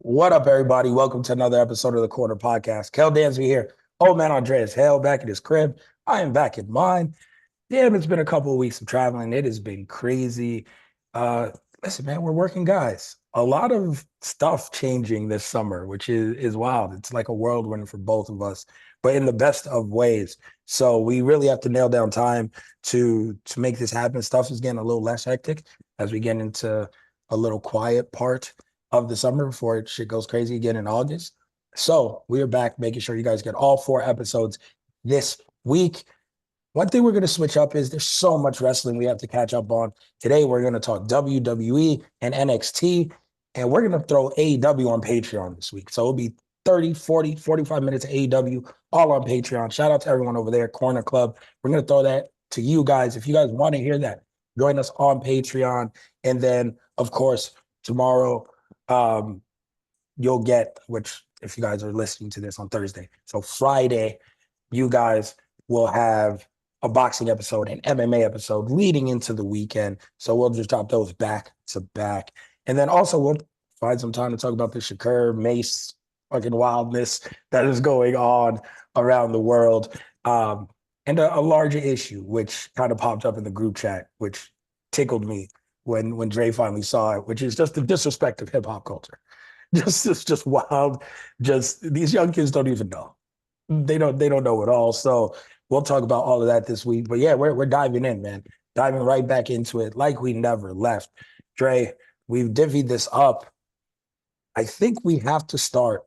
What up, everybody? Welcome to another episode of the Corner Podcast. Kel Dansby here. Old man Andreas Hale back at his crib. I am back in mine. Damn, it's been a couple of weeks of traveling. It has been crazy. Uh, Listen, man, we're working guys. A lot of stuff changing this summer, which is wild. It's like a whirlwind for both of us, but in the best of ways. So we really have to nail down time to make this happen. Stuff is getting a little less hectic as we get into a little quiet part of the summer before shit goes crazy again in August. So we are back making sure you guys get all 4 episodes this week. One thing we're going to switch up is there's so much wrestling we have to catch up on. Today, we're going to talk WWE and NXT, and we're going to throw AEW on Patreon this week. So it'll be 30, 40, 45 minutes of AEW all on Patreon. Shout out to everyone over there, Corner Club. We're going to throw that to you guys. If you guys want to hear that, join us on Patreon. And then, of course, tomorrow, you'll get, which if you guys are listening to this on Thursday, so Friday, you guys will have a boxing episode and MMA episode leading into the weekend. So we'll just drop those back to back. And then also we'll find some time to talk about the Shakur Mace fucking wildness that is going on around the world. And a larger issue, which kind of popped up in the group chat, which tickled me when Dre finally saw it, which is just the disrespect of hip hop culture. Just wild. Just these young kids don't even know. They don't know it all. So we'll talk about all of that this week. But yeah, we're diving in, man. Diving right back into it like we never left. Dre, we've divvied this up. I think we have to start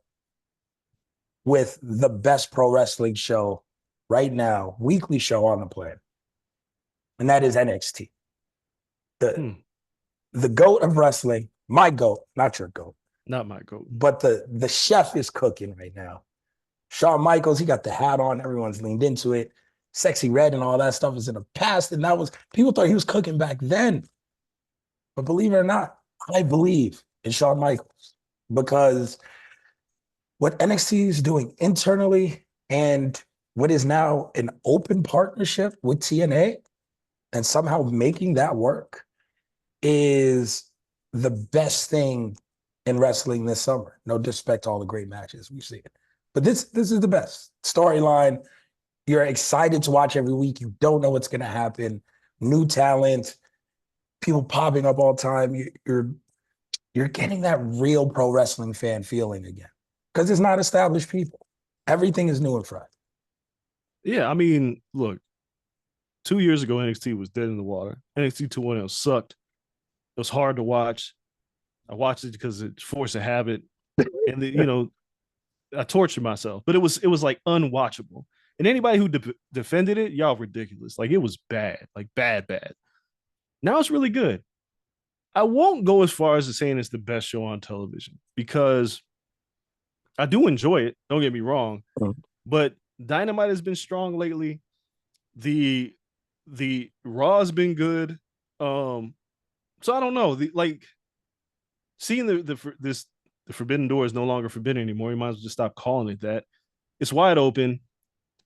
with the best pro wrestling show right now, weekly show on the planet. And that is NXT. The GOAT of wrestling, my GOAT, not your GOAT. Not my GOAT. But the chef is cooking right now. Shawn Michaels, he got the hat on. Everyone's leaned into it. Sexy Red and all that stuff is in the past. And that was, people thought he was cooking back then. But believe it or not, I believe in Shawn Michaels because what NXT is doing internally and what is now an open partnership with TNA and somehow making that work is the best thing in wrestling this summer. No disrespect to all the great matches we've seen. But this is the best storyline. You're excited to watch every week. You don't know what's going to happen. New talent, people popping up all the time. You're getting that real pro wrestling fan feeling again because it's not established people. Everything is new and fresh. Yeah, I mean, look, 2 years ago, NXT was dead in the water. NXT 2.0 sucked. It was hard to watch. I watched it because it's force of habit. And, I tortured myself, but it was like unwatchable. And anybody who defended it, y'all ridiculous. Like it was bad, like bad. Now it's really good. I won't go as far as saying it's the best show on television because I do enjoy it. Don't get me wrong, but Dynamite has been strong lately. The Raw has been good. So I don't know. Seeing the Forbidden Door is no longer forbidden anymore. You might as well just stop calling it that. It's wide open.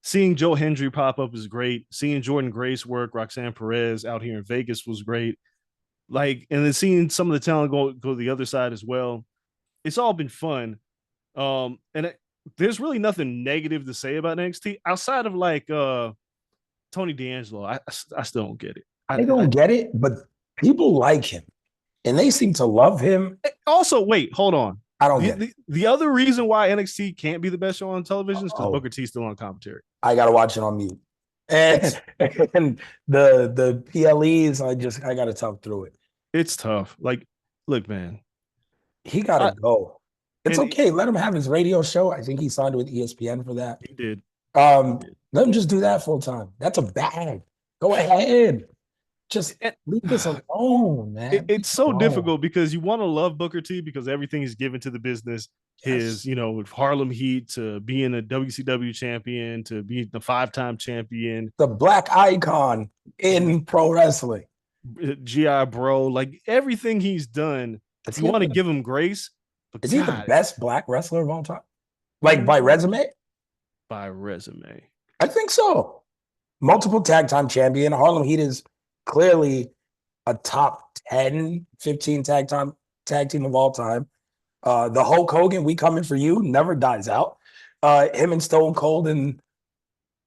Seeing Joe Hendry pop up is great. Seeing Jordan Grace work, Roxanne Perez out here in Vegas was great. And then seeing some of the talent go the other side as well. It's all been fun. There's really nothing negative to say about NXT outside of Tony D'Angelo. I still don't get it. I don't get it, but people like him. And they seem to love him. Also, wait, hold on. I don't get it. The other reason why NXT can't be the best show on television is because Booker T's still on commentary. I gotta watch it on mute. And the PLEs, I gotta talk through it. It's tough. Like, look, man. He gotta go. It's okay. Let him have his radio show. I think he signed with ESPN for that. He did. Let him just do that full time. That's a bag. Go ahead. Just leave this alone, man. It's so difficult because you want to love Booker T because everything he's given to the business. His, with Harlem Heat to being a WCW champion, to being the 5-time champion. The black icon in pro wrestling. GI Bro, like everything he's done, you want to give him grace. Is he the best black wrestler of all time? Like by resume? By resume. I think so. Multiple tag time champion. Harlem Heat is clearly a top 10, 15 tag team of all time. The Hulk Hogan, we coming for you, never dies out. Him and Stone Cold in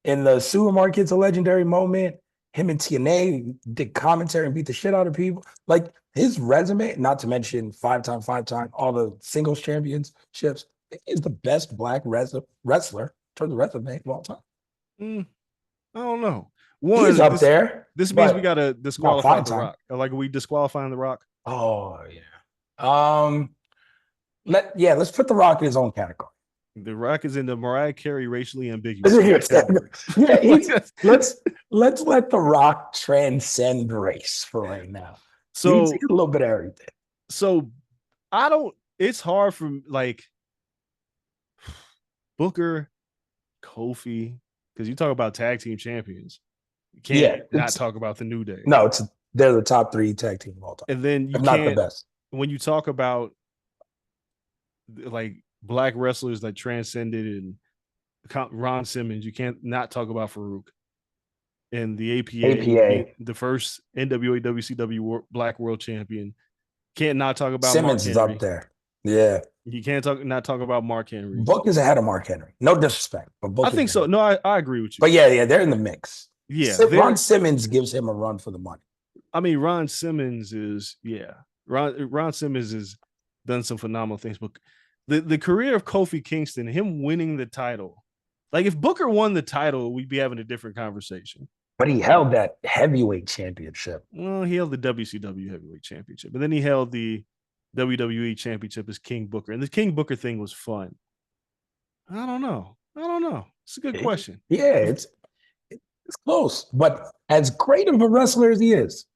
the supermarket's a legendary moment. Him and TNA did commentary and beat the shit out of people. Like his resume, not to mention five-time, all the singles championships, is the best black wrestler in terms of resume of all time. I don't know. He's One, up there. this means we gotta Not disqualify The five-time. Rock. Like, are we disqualifying The Rock? Oh yeah. Let's put The Rock in his own category. The Rock is in the Mariah Carey racially ambiguous category. Let's let The Rock transcend race for right now. So a little bit of everything. So I don't. It's hard for like Booker, Kofi, because you talk about tag team champions. You can't not talk about the New Day. No, they're the top 3 tag team of all time. And then you can't, not the best. When you talk about like black wrestlers that transcended and Ron Simmons, you can't not talk about Farouk. And the APA, the first NWA WCW Black World Champion. Can't not talk about Simmons is up there. Yeah. You can't not talk about Mark Henry. Book is ahead of Mark Henry. No disrespect, but Book I think so. No, I agree with you. But yeah, they're in the mix. Yeah. Ron Simmons gives him a run for the money. I mean, Ron Simmons is, Ron Simmons has done some phenomenal things. But the career of Kofi Kingston, him winning the title, like if Booker won the title, we'd be having a different conversation. But he held that heavyweight championship. Well, he held the WCW heavyweight championship, but then he held the WWE championship as King Booker. And the King Booker thing was fun. I don't know. It's a good question. Yeah, it's close. But as great of a wrestler as he is,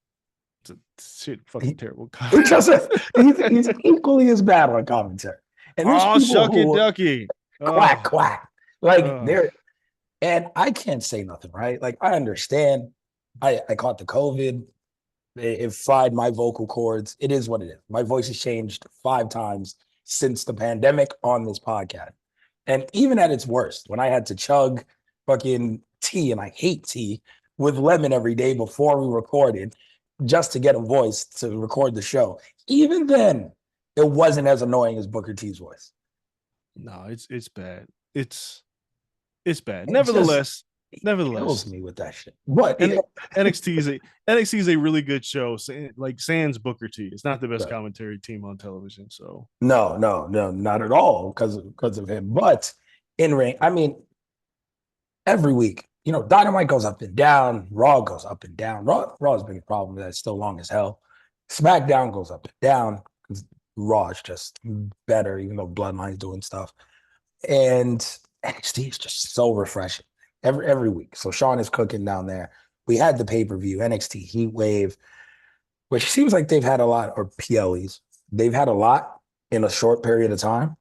it's a fucking terrible. He's equally as bad on commentary. And shucky ducky. Quack. Like they're. And I can't say nothing, right? Like, I understand. I caught the COVID. It fried my vocal cords. It is what it is. My voice has changed 5 times since the pandemic on this podcast. And even at its worst, when I had to chug fucking tea, and I hate tea, with lemon every day before we recorded, just to get a voice to record the show, even then, it wasn't as annoying as Booker T's voice. No, it's bad. It's bad. Nevertheless, kills me with that shit. But NXT is a really good show. Like sans Booker T, it's not the best commentary team on television. So no, not at all because of him. But in ring, I mean, every week, Dynamite goes up and down, Raw goes up and down. Raw's been a problem that's still long as hell. SmackDown goes up and down because Raw is just better, even though Bloodline's doing stuff. And NXT is just so refreshing every week. So Sean is cooking down there. We had the pay-per-view, NXT Heatwave, which seems like they've had a lot, or PLEs. They've had a lot in a short period of time,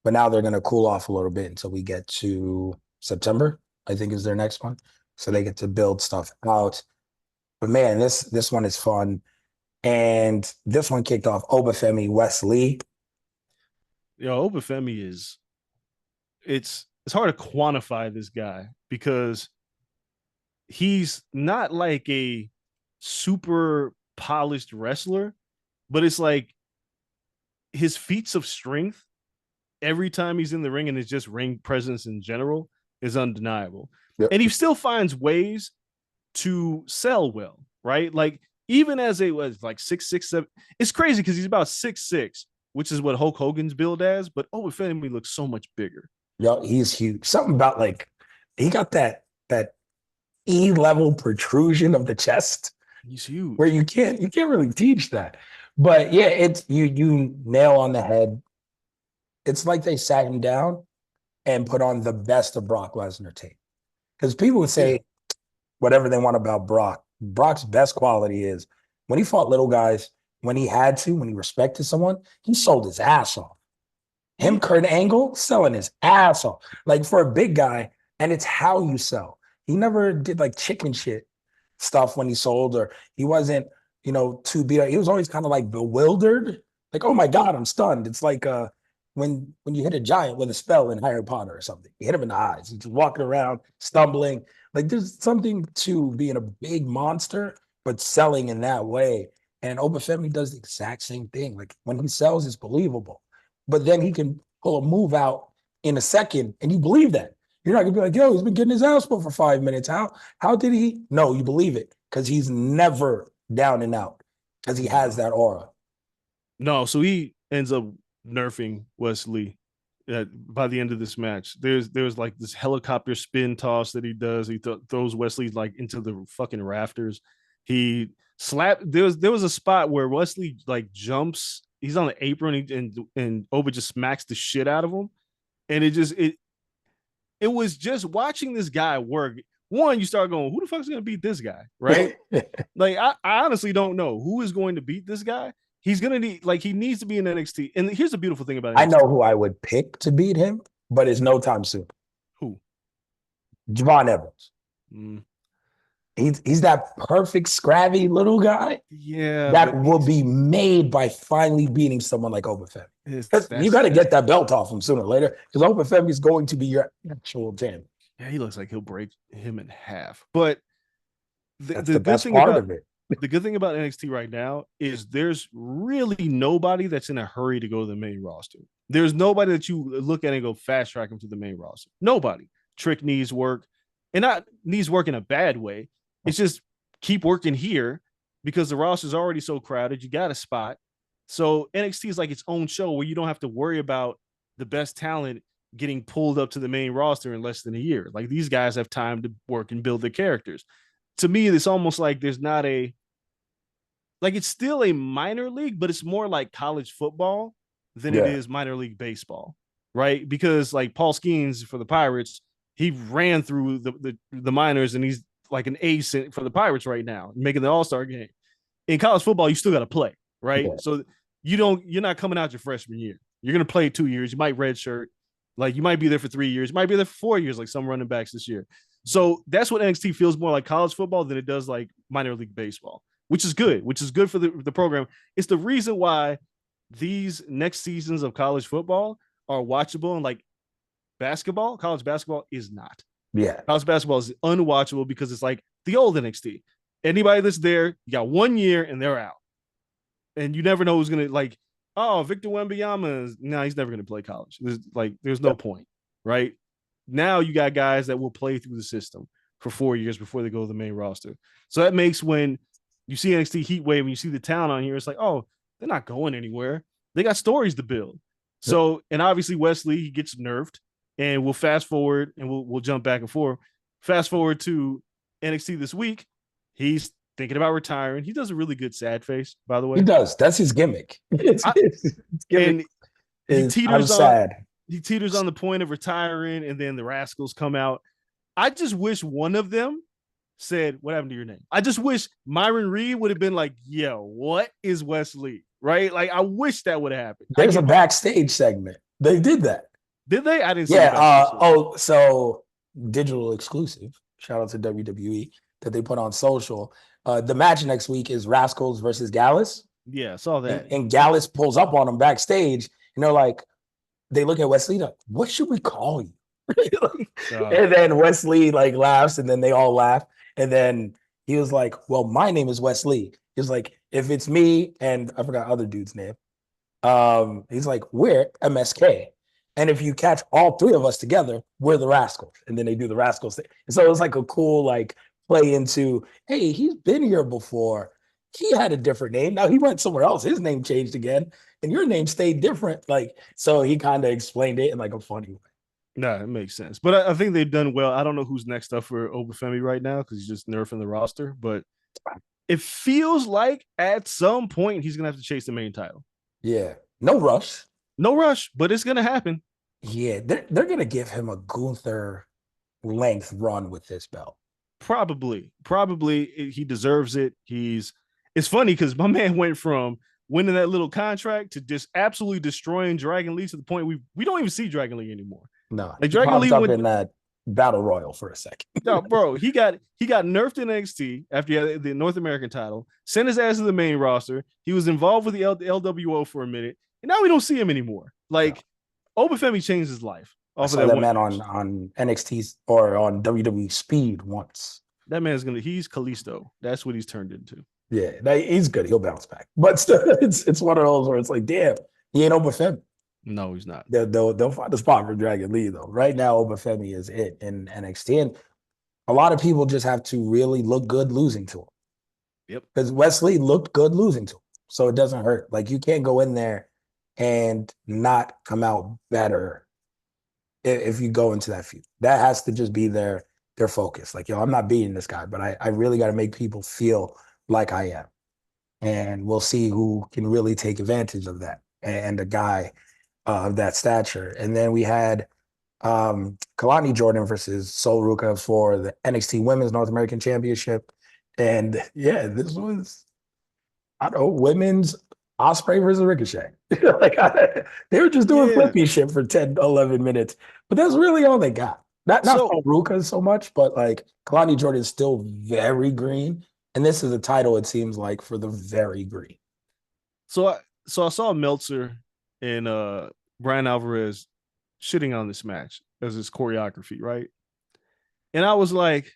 but now they're going to cool off a little bit until we get to September, I think is their next one. So they get to build stuff out. But man, this one is fun. And this one kicked off Obafemi Wes Lee. Obafemi is, it's hard to quantify this guy because he's not like a super polished wrestler, but it's like his feats of strength every time he's in the ring, and it's just ring presence in general, is undeniable. Yep. And he still finds ways to sell well, right? Like even as a was like 6'6", 7, it's crazy because he's about 6'6", which is what Hulk Hogan's billed as, but Obafemi looks so much bigger. Yo, he's huge. Something about like he got that E-level protrusion of the chest. He's huge. Where you can't really teach that. But yeah, it's you nail on the head. It's like they sat him down and put on the best of Brock Lesnar tape. Because people would say whatever they want about Brock. Brock's best quality is when he fought little guys, when he had to, when he respected someone, he sold his ass off. Him, Kurt Angle, selling his ass off. Like for a big guy, and it's how you sell. He never did like chicken shit stuff when he sold, or he wasn't, too beat up. He was always kind of like bewildered. Like, oh my God, I'm stunned. It's like when you hit a giant with a spell in Harry Potter or something. You hit him in the eyes. He's just walking around, stumbling. Like there's something to being a big monster, but selling in that way. And Obafemi does the exact same thing. Like when he sells, it's believable. but then he can pull a move out in a second, and you believe that. You're not gonna be like, yo, he's been getting his ass put for 5 minutes. How did he? No, you believe it because he's never down and out because he has that aura. No, so he ends up nerfing Wesley by the end of this match. There's like this helicopter spin toss that he does. He throws Wesley like into the fucking rafters. He slapped. There was a spot where Wesley like jumps. He's on the apron and Oba just smacks the shit out of him, and it was just watching this guy work. One, you start going, who the fuck is going to beat this guy, right? Like I honestly don't know who is going to beat this guy. He's gonna need he needs to be in NXT. And here's the beautiful thing about NXT. I know who I would pick to beat him, but it's no time soon. Who? Javon Evans. He's that perfect scrappy little guy. Yeah, that will be made by finally beating someone like Obafemi. You got to get that belt off him sooner or later because Obafemi is going to be your actual champion. Yeah, he looks like he'll break him in half. But that's the best part of it. The good thing about NXT right now is there's really nobody that's in a hurry to go to the main roster. There's nobody that you look at and go fast track him to the main roster. Nobody. Trick needs work, and not needs work in a bad way. It's just keep working here because the roster is already so crowded. You got a spot. So NXT is like its own show where you don't have to worry about the best talent getting pulled up to the main roster in less than a year. Like these guys have time to work and build their characters. To me, it's almost like there's not it's still a minor league, but it's more like college football than it is minor league baseball, right? Because like Paul Skeens for the Pirates, he ran through the minors and he's like an ace for the Pirates right now, making the All-Star game. In college football, you still got to play, right? Yeah. So you're not coming out your freshman year. You're going to play 2 years. You might redshirt. Like you might be there for 3 years. You might be there for 4 years, like some running backs this year. So that's what NXT feels more like college football than it does like minor league baseball, which is good for the program. It's the reason why these next seasons of college football are watchable, and like basketball, college basketball is not. Yeah. College basketball is unwatchable because it's like the old NXT. Anybody that's there, you got 1 year and they're out. And you never know who's going to Victor Wembanyama, he's never going to play college. There's no point, right? Now you got guys that will play through the system for 4 years before they go to the main roster. So that makes when you see NXT Heatwave and you see the talent on here, it's like, oh, they're not going anywhere. They got stories to build. So, and obviously Wesley, he gets nerfed, and we'll fast forward and we'll jump back and forth. Fast forward to NXT this week. He's thinking about retiring. He does a really good sad face, by the way. He does. That's his gimmick. His gimmick he teeters sad. He teeters on the point of retiring, and then the Rascals come out. I just wish one of them said, "What happened to your name?" I just wish Myron Reed would have been like, "Yo, what is Wesley?" Right? Like, I wish that would have happened. There's a backstage segment. They did that. Did they? I didn't see it. So digital exclusive. Shout out to WWE that they put on social. The match next week is Rascals versus Gallus. Yeah, I saw that. And Gallus pulls up on them backstage, and they're like, they look at Wesley like, what should we call you? And then Wesley laughs, and then they all laugh. And then he was like, well, my name is Wesley. He was like, if it's me, and I forgot other dude's name. He's like, we're MSK. And if you catch all three of us together, we're the Rascals. And then they do the Rascals thing. And so it was like a cool play into, hey, he's been here before. He had a different name. Now he went somewhere else. His name changed again, and your name stayed different. So he kind of explained it in a funny way. No, it makes sense. But I think they've done well. I don't know who's next up for Obafemi right now because he's just nerfing the roster. But it feels like at some point he's going to have to chase the main title. Yeah. No rush. No rush, but it's going to happen. Yeah. They're going to give him a Gunther length run with this belt. Probably he deserves it. It's funny because my man went from winning that little contract to just absolutely destroying Dragon Lee to the point we don't even see Dragon Lee anymore. No, Dragon Lee went in that battle royal for a second. No, bro, he got nerfed in NXT after he had the North American title. Sent his ass to the main roster. He was involved with the LWO for a minute, and now we don't see him anymore. Obafemi changed his life. I saw that man on NXT or on WWE Speed once. That man's he's Kalisto. That's what he's turned into. Yeah, he's good. He'll bounce back. But still, it's one of those where it's like, damn, he ain't Obafemi. No, he's not. They'll find a spot for Dragon Lee though. Right now, Obafemi is it in NXT, and a lot of people just have to really look good losing to him. Yep. Because Wesley looked good losing to him, so it doesn't hurt. Like you can't go in there and not come out better if you go into that feud. That has to just be their focus. Like, yo, I'm not beating this guy, but I really got to make people feel like I am. And we'll see who can really take advantage of that and a guy of that stature. And then we had Kalani Jordan versus Sol Ruka for the NXT Women's North American Championship. And yeah, this was, I don't know, women's Osprey versus Ricochet. Like they were just doing flippy shit for 10, 11 minutes, but that's really all they got. Not So, Ruka so much, but like Kalani Jordan is still very green. And this is a title, it seems like, for the very green. I saw Meltzer and Brian Alvarez shitting on this match as his choreography, right? And I was like,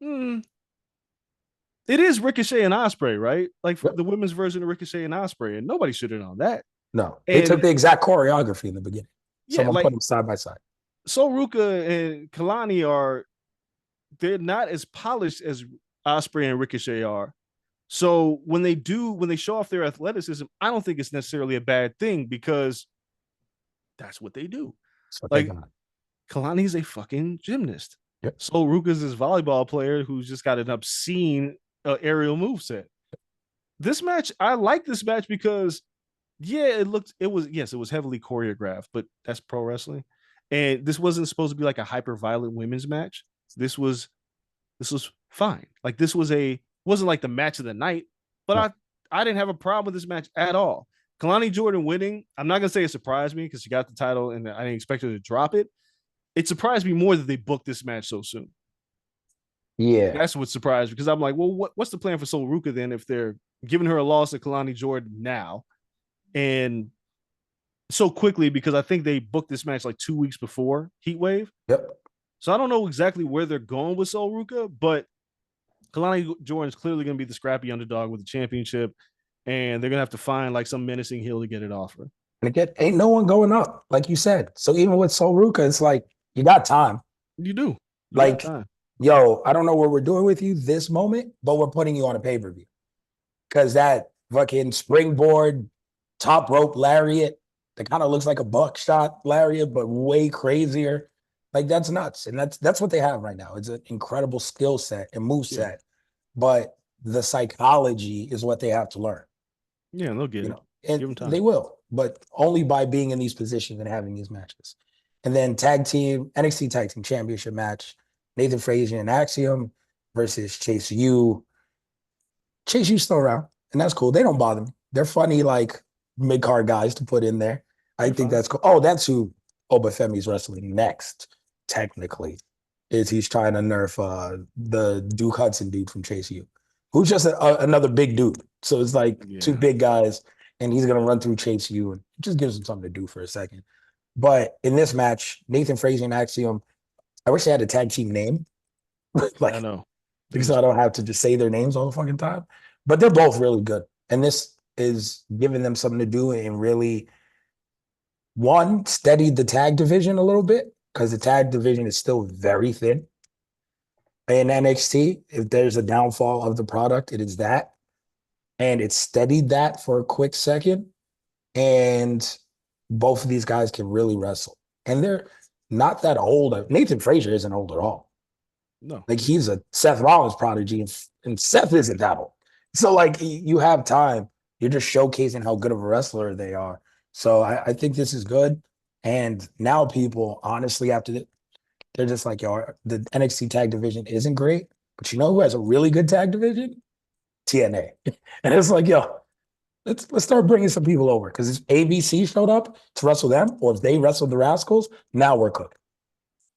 it is Ricochet and Osprey, right? Like Yep. the women's version of Ricochet and Osprey, and nobody shitted on that. No, they And took the exact choreography in the beginning. yeah, Someone like put them side by side. Sol Ruka and Kalani they're not as polished as Osprey and Ricochet are. So when they show off their athleticism, I don't think it's necessarily a bad thing because that's what they do. Like Kalani's a fucking gymnast. Yep. Sol Ruka's this volleyball player who's just got an obscene aerial moveset. This match, I like this match because it was heavily choreographed, but that's pro wrestling. And this wasn't supposed to be like a hyper violent women's match. This was fine. Like this wasn't like the match of the night, but I didn't have a problem with this match at all. Kalani Jordan winning, I'm not gonna say it surprised me because she got the title and I didn't expect her to drop it. It surprised me more that they booked this match so soon. Yeah, that's what surprised me because I'm like, well, what's the plan for Sol Ruka then if they're giving her a loss to Kalani Jordan now and so quickly because I think they booked this match like 2 weeks before Heatwave. Yep. So I don't know exactly where they're going with Sol Ruka, but Kalani Jordan's clearly going to be the scrappy underdog with the championship, and they're going to have to find like some menacing heel to get it off her. And again, ain't no one going up, like you said. So even with Sol Ruka, it's like you got time. You do. Got time. Yo, I don't know what we're doing with you this moment, but we're putting you on a pay-per-view. Because that fucking springboard top rope lariat that kind of looks like a buckshot lariat, but way crazier. Like that's nuts. And that's what they have right now. It's an incredible skill set and move set. But the psychology is what they have to learn. Yeah, they'll get it. And give them time. They will, but only by being in these positions and having these matches. And then NXT Tag Team Championship match, Nathan Frazier and Axiom versus Chase U. Chase U's still around, and that's cool. They don't bother me. They're funny, like mid-card guys to put in there. I think that's cool. Oh, that's who Obafemi's wrestling next, technically, is he's trying to nerf the Duke Hudson dude from Chase U, who's just another big dude. So it's like two big guys, and he's going to run through Chase U, and it just gives him something to do for a second. But in this match, Nathan Frazier and Axiom, I wish they had a tag team name. I know. Because I don't have to just say their names all the fucking time. But they're both really good. And this is giving them something to do and really, one, steady the tag division a little bit because the tag division is still very thin. In NXT, if there's a downfall of the product, it is that. And it steadied that for a quick second. And both of these guys can really wrestle. And they're not that old. Nathan Frazier isn't old at all. No. Like he's a Seth Rollins prodigy, and Seth isn't that old. So like you have time. You're just showcasing how good of a wrestler they are. So I think this is good. And now people, honestly, they're just like, yo, the NXT tag division isn't great. But you know who has a really good tag division? TNA. And it's like, yo, let's start bringing some people over. Because if ABC showed up to wrestle them, or if they wrestled the Rascals, now we're cooking.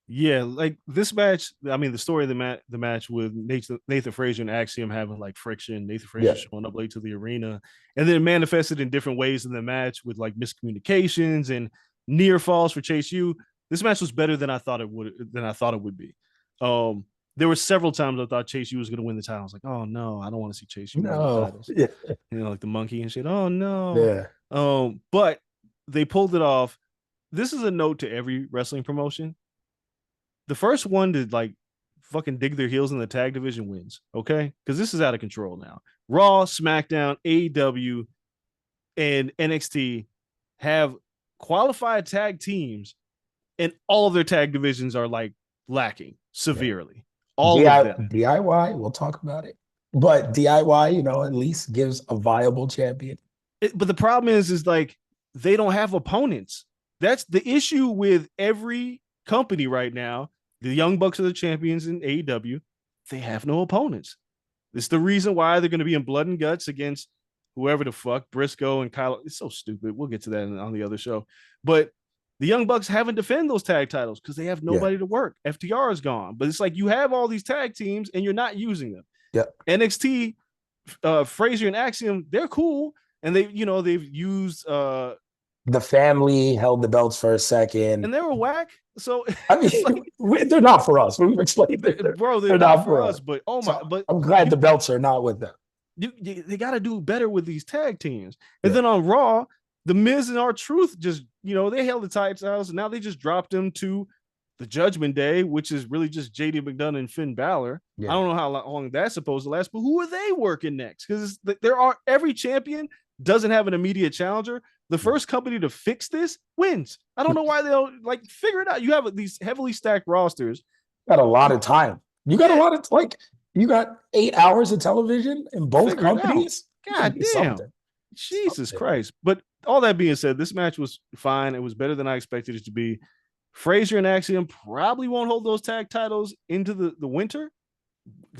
Yeah, like this match. I mean, the story of the match with Nathan Frazier and Axiom having like friction. Nathan Frazier showing up late to the arena, and then it manifested in different ways in the match with like miscommunications and near falls for Chase U. This match was better than I thought it would be. There were several times I thought Chase U was going to win the title. I was like, oh no, I don't want to see Chase U win the titles. Yeah. Like the monkey and shit. Oh no. Yeah. But they pulled it off. This is a note to every wrestling promotion. The first one to like fucking dig their heels in the tag division wins, okay? Because this is out of control now. Raw, SmackDown, AEW, and NXT have qualified tag teams, and all of their tag divisions are like lacking severely. All of them. DIY, we'll talk about it. But DIY, at least gives a viable champion. But the problem is like they don't have opponents. That's the issue with every company right now. The Young Bucks are the champions in AEW. They have no opponents. It's the reason why they're going to be in blood and guts against whoever the fuck, Briscoe and Kyle. It's so stupid. We'll get to that on the other show. But the Young Bucks haven't defended those tag titles because they have nobody to work. FTR is gone. But it's like you have all these tag teams and you're not using them. Yeah. NXT, Frazier and Axiom, they're cool. And they've used the family held the belts for a second. And they were whack. So I mean, they're not for us. We've explained it. Bro, they're not for us. But but I'm glad the belts are not with them. They got to do better with these tag teams. And then on Raw, the Miz and R-Truth just, they held the titles, and now they just dropped them to the Judgment Day, which is really just JD McDonough and Finn Balor. Yeah. I don't know how long that's supposed to last, but who are they working next? Because every champion doesn't have an immediate challenger. The first company to fix this wins. I don't know why they don't figure it out. You have these heavily stacked rosters. Got a lot of time. You got a lot of you got 8 hours of television in both companies. God damn. Jesus Christ. But all that being said, this match was fine. It was better than I expected it to be. Frazier and Axiom probably won't hold those tag titles into the winter.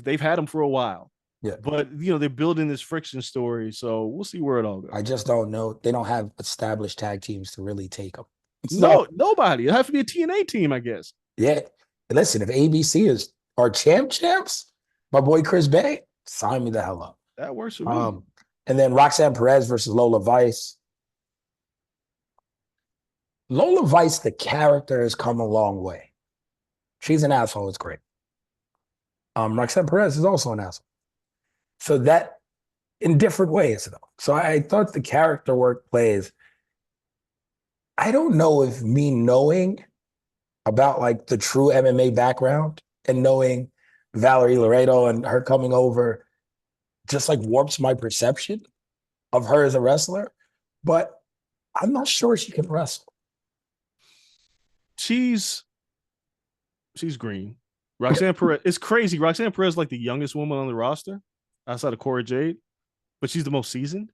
They've had them for a while. Yeah. But, they're building this friction story, so we'll see where it all goes. I just don't know. They don't have established tag teams to really take them. No, nobody. It has to be a TNA team, I guess. Yeah. Listen, if ABC is our champs, my boy Chris Bay, sign me the hell up. That works for me. And then Roxanne Perez versus Lola Vice. Lola Vice, the character, has come a long way. She's an asshole. It's great. Roxanne Perez is also an asshole. So that, in different ways, though. So I thought the character work plays. I don't know if me knowing about the true MMA background and knowing Valerie Laredo and her coming over just warps my perception of her as a wrestler. But I'm not sure she can wrestle. She's green. Roxanne Perez, it's crazy. Roxanne Perez is the youngest woman on the roster outside of Cora Jade, but she's the most seasoned.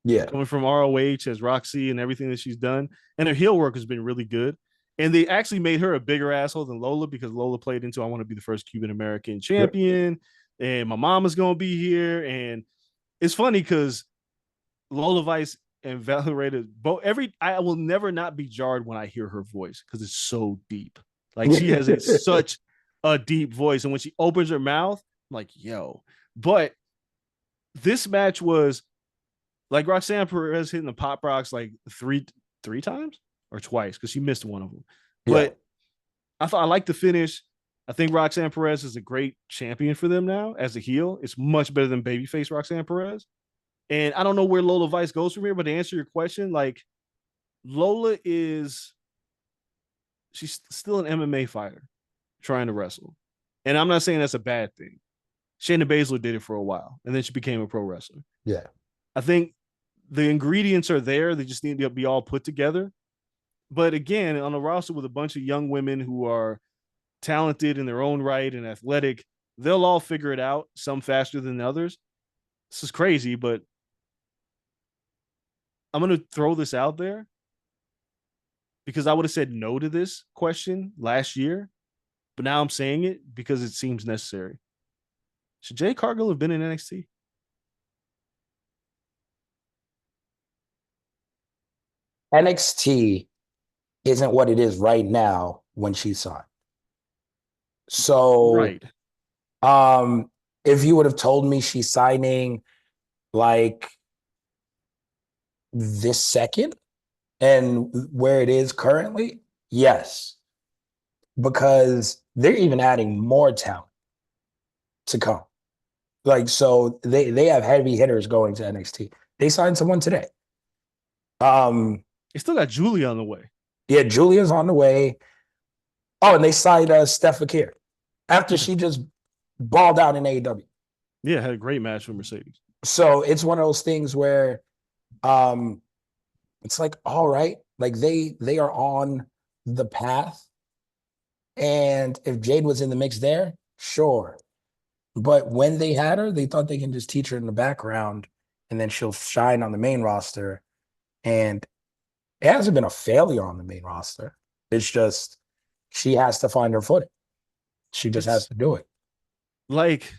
Yeah. Coming from ROH as Roxy and everything that she's done. And her heel work has been really good. And they actually made her a bigger asshole than Lola because Lola played into I want to be the first Cuban American champion. And my mama's going to be here. And it's funny because Lola Vice and Valerie, I will never not be jarred when I hear her voice because it's so deep. She has such a deep voice. And when she opens her mouth, I'm like, yo. But this match was Roxanne Perez hitting the Pop Rocks three times or twice because she missed one of them. Yeah. But I like the finish. I think Roxanne Perez is a great champion for them now as a heel. It's much better than babyface Roxanne Perez. And I don't know where Lola Vice goes from here, but to answer your question, Lola she's still an MMA fighter trying to wrestle. And I'm not saying that's a bad thing. Shayna Baszler did it for a while, and then she became a pro wrestler. Yeah. I think the ingredients are there. They just need to be all put together. But again, on a roster with a bunch of young women who are talented in their own right and athletic, they'll all figure it out, some faster than others. This is crazy, but I'm going to throw this out there because I would have said no to this question last year, but now I'm saying it because it seems necessary. Should Jade Cargill have been in NXT? NXT isn't what it is right now when she signed. So, right. If you would have told me she's signing this second and where it is currently, yes, because they're even adding more talent to come. So they have heavy hitters going to NXT. They signed someone today. They still got Julie on the way. Yeah, Julia's on the way. Oh, and they signed Steph Fakir after she just balled out in AEW. Yeah, had a great match with Mercedes. So it's one of those things where it's like, all right, like they are on the path. And if Jade was in the mix there, sure. But when they had her, they thought they can just teach her in the background and then she'll shine on the main roster. And it hasn't been a failure on the main roster. It's just she has to find her footing. She just has to do it. Like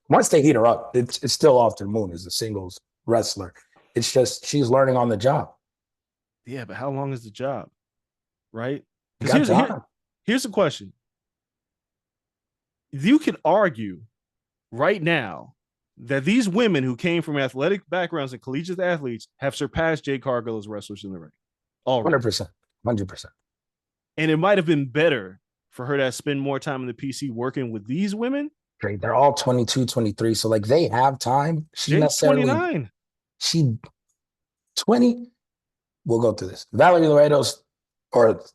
once they heat her up, it's still off to the moon as a singles wrestler. It's just she's learning on the job. Yeah, but how long is the job? Right? Because here's the question. You can argue right now that these women who came from athletic backgrounds and collegiate athletes have surpassed Jade Cargill as wrestlers in the ring. Already. 100%. And it might have been better for her to spend more time in the PC working with these women. They're all 22, 23. So like they have time. Jade's 29. She 20. We'll go through this. Valerie Laredo's there's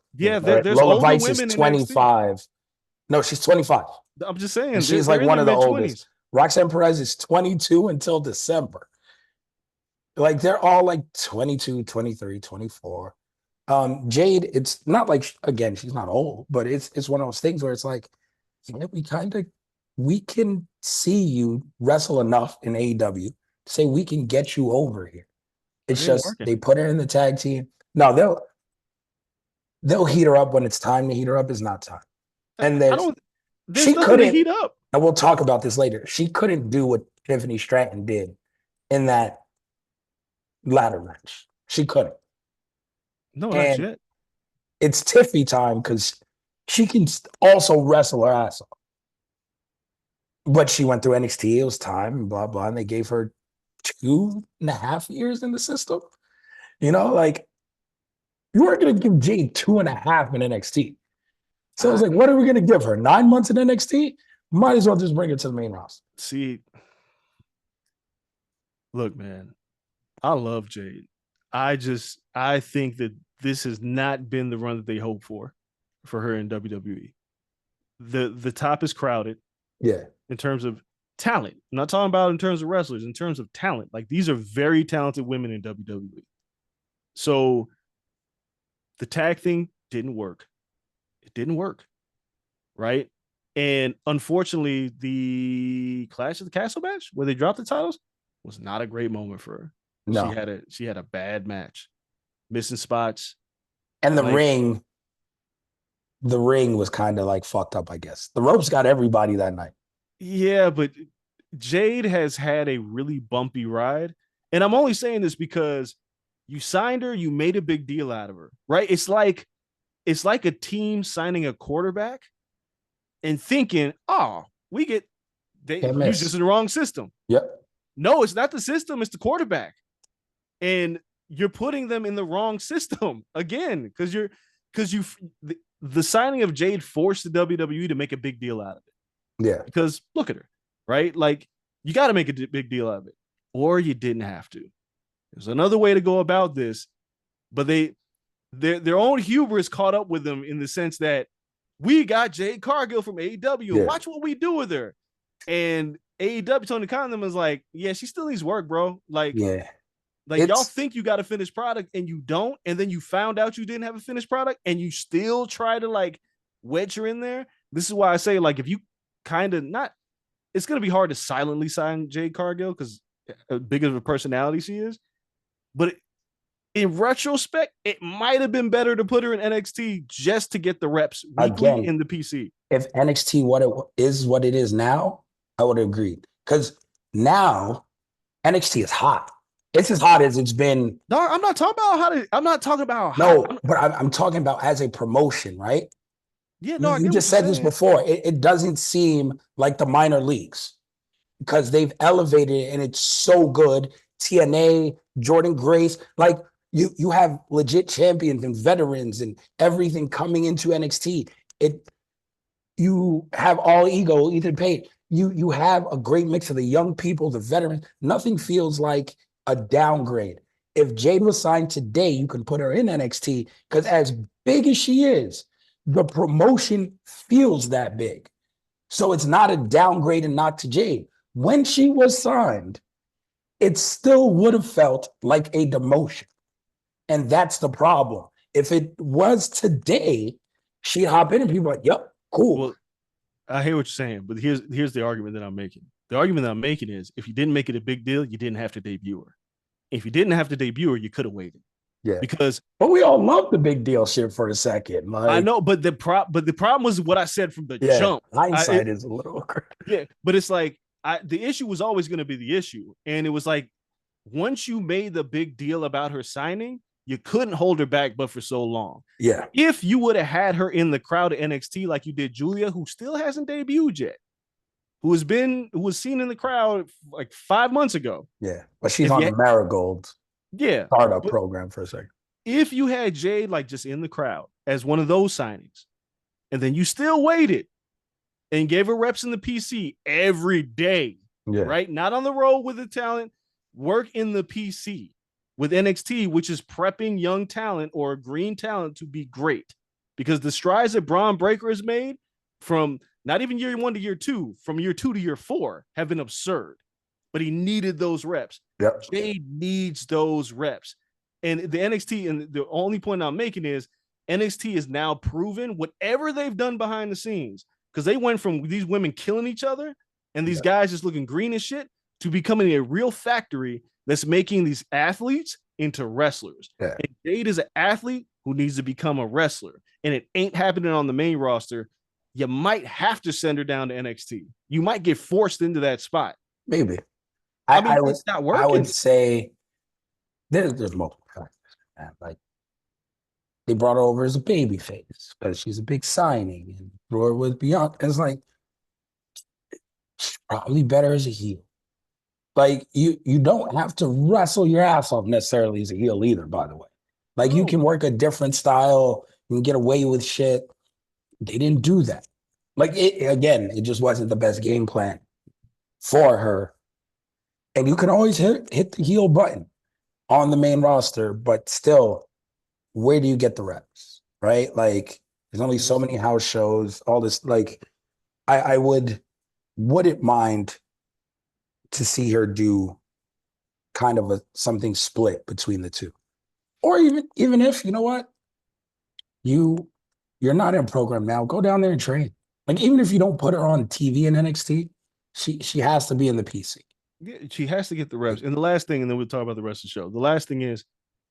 Lola older Vice women is 25. No, she's 25. I'm just saying. And she's like one of the oldest. Roxanne Perez is 22 until December. Like they're all like 22, 23, 24. Jade, it's not like, again, she's not old, but it's one of those things where it's like, yeah, we can see you wrestle enough in AEW to say we can get you over here. It's just working. They put her in the tag team. No, they'll heat her up when it's time to heat her up. Is not time. And she couldn't heat up. And we'll talk about this later. She couldn't do what Tiffany Stratton did in that ladder match. She couldn't. No, not yet. It's Tiffy time because she can also wrestle her ass off. But she went through NXT. It was time, blah, blah. And they gave her 2.5 years in the system. You know, like, you weren't going to give Jade 2.5 in NXT. So I was like, what are we going to give her? 9 months in NXT? Might as well just bring her to the main roster. See, look, man, I love Jade. I think that this has not been the run that they hoped for her in WWE. The top is crowded. Yeah. In terms of talent. I'm not talking about in terms of wrestlers, in terms of talent. Like these are very talented women in WWE. So the tag thing didn't work. It didn't work. Right? And unfortunately, the Clash of the Castle match where they dropped the titles was not a great moment for her. No. She had a bad match. Missing spots. And the ring was kind of like fucked up, I guess. The ropes got everybody that night. Yeah, but Jade has had a really bumpy ride. And I'm only saying this because you signed her, you made a big deal out of her, right? It's like a team signing a quarterback and thinking, oh, we get use this in the wrong system. Yep. No, it's not the system, it's the quarterback. And you're putting them in the wrong system again, because the signing of Jade forced the WWE to make a big deal out of it. Yeah. Because look at her, right? Like you got to make a big deal out of it, or you didn't have to. There's another way to go about this, but their own hubris caught up with them in the sense that we got Jade Cargill from AEW. Yeah. Watch what we do with her. And AEW, Tony Khan was like, yeah, she still needs work, bro. Like, yeah. Like y'all think you got a finished product and you don't, and then you found out you didn't have a finished product and you still try to like wedge her in there. This is why I say, like, if you kind of not, it's going to be hard to silently sign Jade Cargill because big of a personality she is. But in retrospect, it might have been better to put her in NXT just to get the reps weekly in the PC. If NXT what it is now, I would agree. Because now NXT is hot. It's as hot as it's been. No, I'm not talking about I'm not talking about but I'm talking about as a promotion, right? Yeah, no, you just said this before. It doesn't seem like the minor leagues because they've elevated it and it's so good. TNA, Jordan Grace, like you have legit champions and veterans and everything coming into NXT. You have All Ego, Ethan Page. You have a great mix of the young people, the veterans. Nothing feels like a downgrade. If Jade was signed today, you can put her in NXT because as big as she is, the promotion feels that big. So it's not a downgrade and not to Jade. When she was signed, it still would have felt like a demotion. And that's the problem. If it was today, she'd hop in and people are like, yep, cool. Well, I hear what you're saying, but here's the argument that I'm making. The argument that I'm making is if you didn't make it a big deal, you didn't have to debut her. If you didn't have to debut her, you could have waited. Yeah. Because but we all love the big deal shit for a second. Like, I know, but the problem was what I said from the jump. Hindsight is a little yeah, but it's like the issue was always going to be the issue. And it was like once you made the big deal about her signing, you couldn't hold her back but for so long. Yeah. If you would have had her in the crowd at NXT like you did Julia, who still hasn't debuted yet, who was seen in the crowd like 5 months ago. Yeah. But she's on the Marigold startup program for a second. If you had Jade like just in the crowd as one of those signings, and then you still waited and gave her reps in the PC every day, right? Not on the road with the talent, work in the PC with NXT, which is prepping young talent or green talent to be great. Because the strides that Braun Breaker has made from not even year 1 to year 2, from year 2 to year 4 have been absurd. But he needed those reps. Yep. Jade needs those reps. And the NXT, and the only point I'm making is NXT is now proven whatever they've done behind the scenes, because they went from these women killing each other and these guys just looking green as shit to becoming a real factory that's making these athletes into wrestlers. Yeah. And Jade is an athlete who needs to become a wrestler, and it ain't happening on the main roster. You might have to send her down to NXT. You might get forced into that spot. Maybe. It's not working. I would say there's multiple factors. Man. Like they brought her over as a baby face because she's a big signing and threw her with Bianca. It's like she's probably better as a heel. Like you don't have to wrestle your ass off necessarily as a heel either, by the way. Like you can work a different style, you can get away with shit. They didn't do that. Like it just wasn't the best game plan for her. And you can always hit the heel button on the main roster, but still, where do you get the reps? Right? Like there's only so many house shows, all this. Like I wouldn't mind to see her do kind of something split between the two. Or even if, you know what, you're not in program now, go down there and train. Like even if you don't put her on TV in NXT, she has to be in the PC. Yeah, she has to get the reps. And the last thing, and then we'll talk about the rest of the show. The last thing is,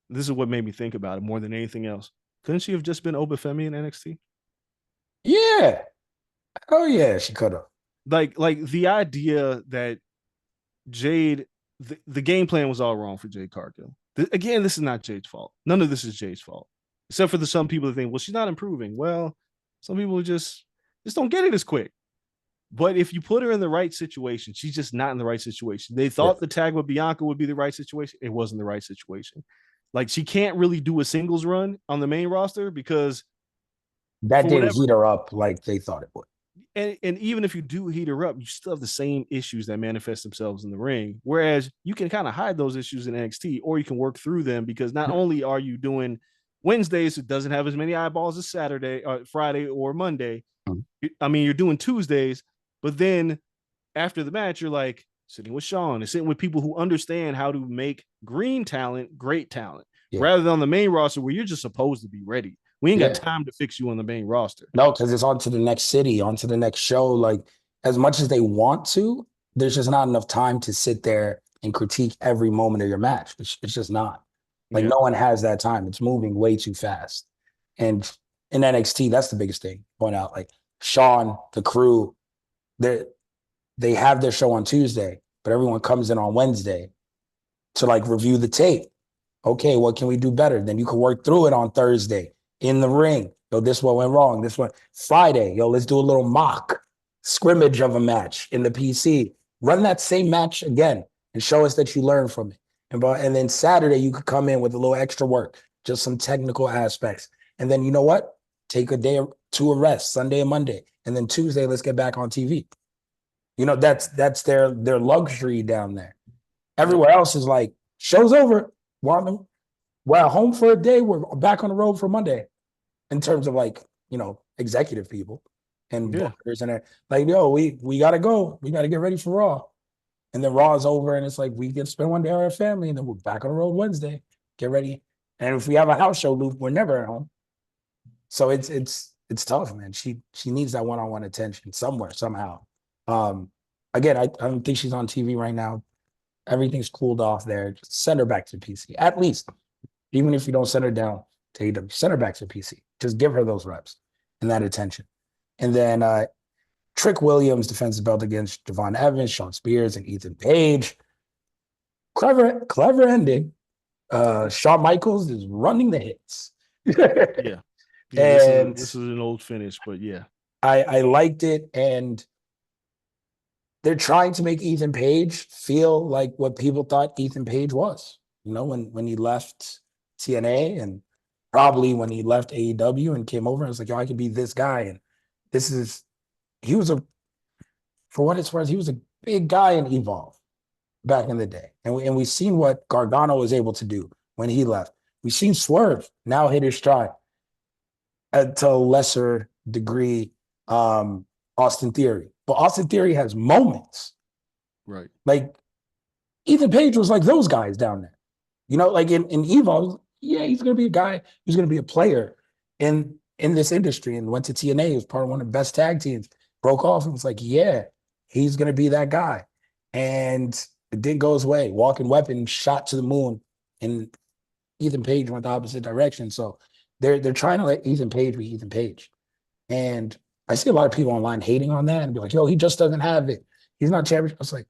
this is what made me think about it more than anything else. Couldn't she have just been Obafemi in NXT? Yeah. Oh yeah, she could have. Like the idea that Jade, the game plan was all wrong for Jade Cargill. Again, this is not Jade's fault. None of this is Jade's fault, except for some people that think, well, she's not improving. Well, some people just don't get it as quick. But if you put her in the right situation, she's just not in the right situation. They thought the tag with Bianca would be the right situation. It wasn't the right situation. Like she can't really do a singles run on the main roster because that didn't heat her up like they thought it would. And even if you do heat her up, you still have the same issues that manifest themselves in the ring. Whereas you can kind of hide those issues in NXT, or you can work through them because not only are you doing Wednesdays, it doesn't have as many eyeballs as Saturday, or Friday, or Monday. I mean, you're doing Tuesdays, but then after the match, you're like sitting with Sean and sitting with people who understand how to make green talent great talent, rather than on the main roster where you're just supposed to be ready. We ain't got time to fix you on the main roster. No, because it's on to the next city, on to the next show. Like, as much as they want to, there's just not enough time to sit there and critique every moment of your match. It's just not. Like, no one has that time. It's moving way too fast. And in NXT, that's the biggest thing. Point out, like, Sean, the crew, they have their show on Tuesday, but everyone comes in on Wednesday to, like, review the tape. Okay, what can we do better? Then you can work through it on Thursday. In the ring, yo, this one went wrong. This one Friday, yo, let's do a little mock scrimmage of a match in the PC. Run that same match again and show us that you learned from it. And then Saturday, you could come in with a little extra work, just some technical aspects. And then you know what? Take a day or two of rest, Sunday and Monday, and then Tuesday, let's get back on TV. You know, that's their luxury down there. Everywhere else is like, show's over. We're home for a day. We're back on the road for Monday in terms of like, executive people and Yeah. bookers and like, yo, we got to go. We got to get ready for Raw. And then Raw is over and it's like, we get to spend one day with our family and then we're back on the road Wednesday. Get ready. And if we have a house show loop, we're never at home. So it's tough, man. She needs that one-on-one attention somewhere, somehow. Again, I don't think she's on TV right now. Everything's cooled off there. Just send her back to the PC. At least, even if you don't send her down to AEW, send her back to the PC. Just give her those reps and that attention. And then Trick Williams defends the belt against Javon Evans, Shawn Spears, and Ethan Page. Clever ending. Shawn Michaels is running the hits. Yeah. This is an old finish, but yeah. I liked it, and they're trying to make Ethan Page feel like what people thought Ethan Page was. When he left TNA and probably when he left AEW and came over and was like, yo, I could be this guy. And for what it's worth, he was a big guy in Evolve back in the day. And we've seen what Gargano was able to do when he left. We've seen Swerve now hit his stride to a lesser degree, Austin Theory. But Austin Theory has moments. Right. Like Ethan Page was like those guys down there. Like in Evo, yeah, he's going to be a guy who's going to be a player in this industry, and went to TNA. He was part of one of the best tag teams, broke off, and was like, yeah, he's going to be that guy. And it didn't go his way. Walking Weapon shot to the moon, and Ethan Page went the opposite direction. So they're trying to let Ethan Page be Ethan Page. And I see a lot of people online hating on that and be like, yo, he just doesn't have it. He's not champion. I was like,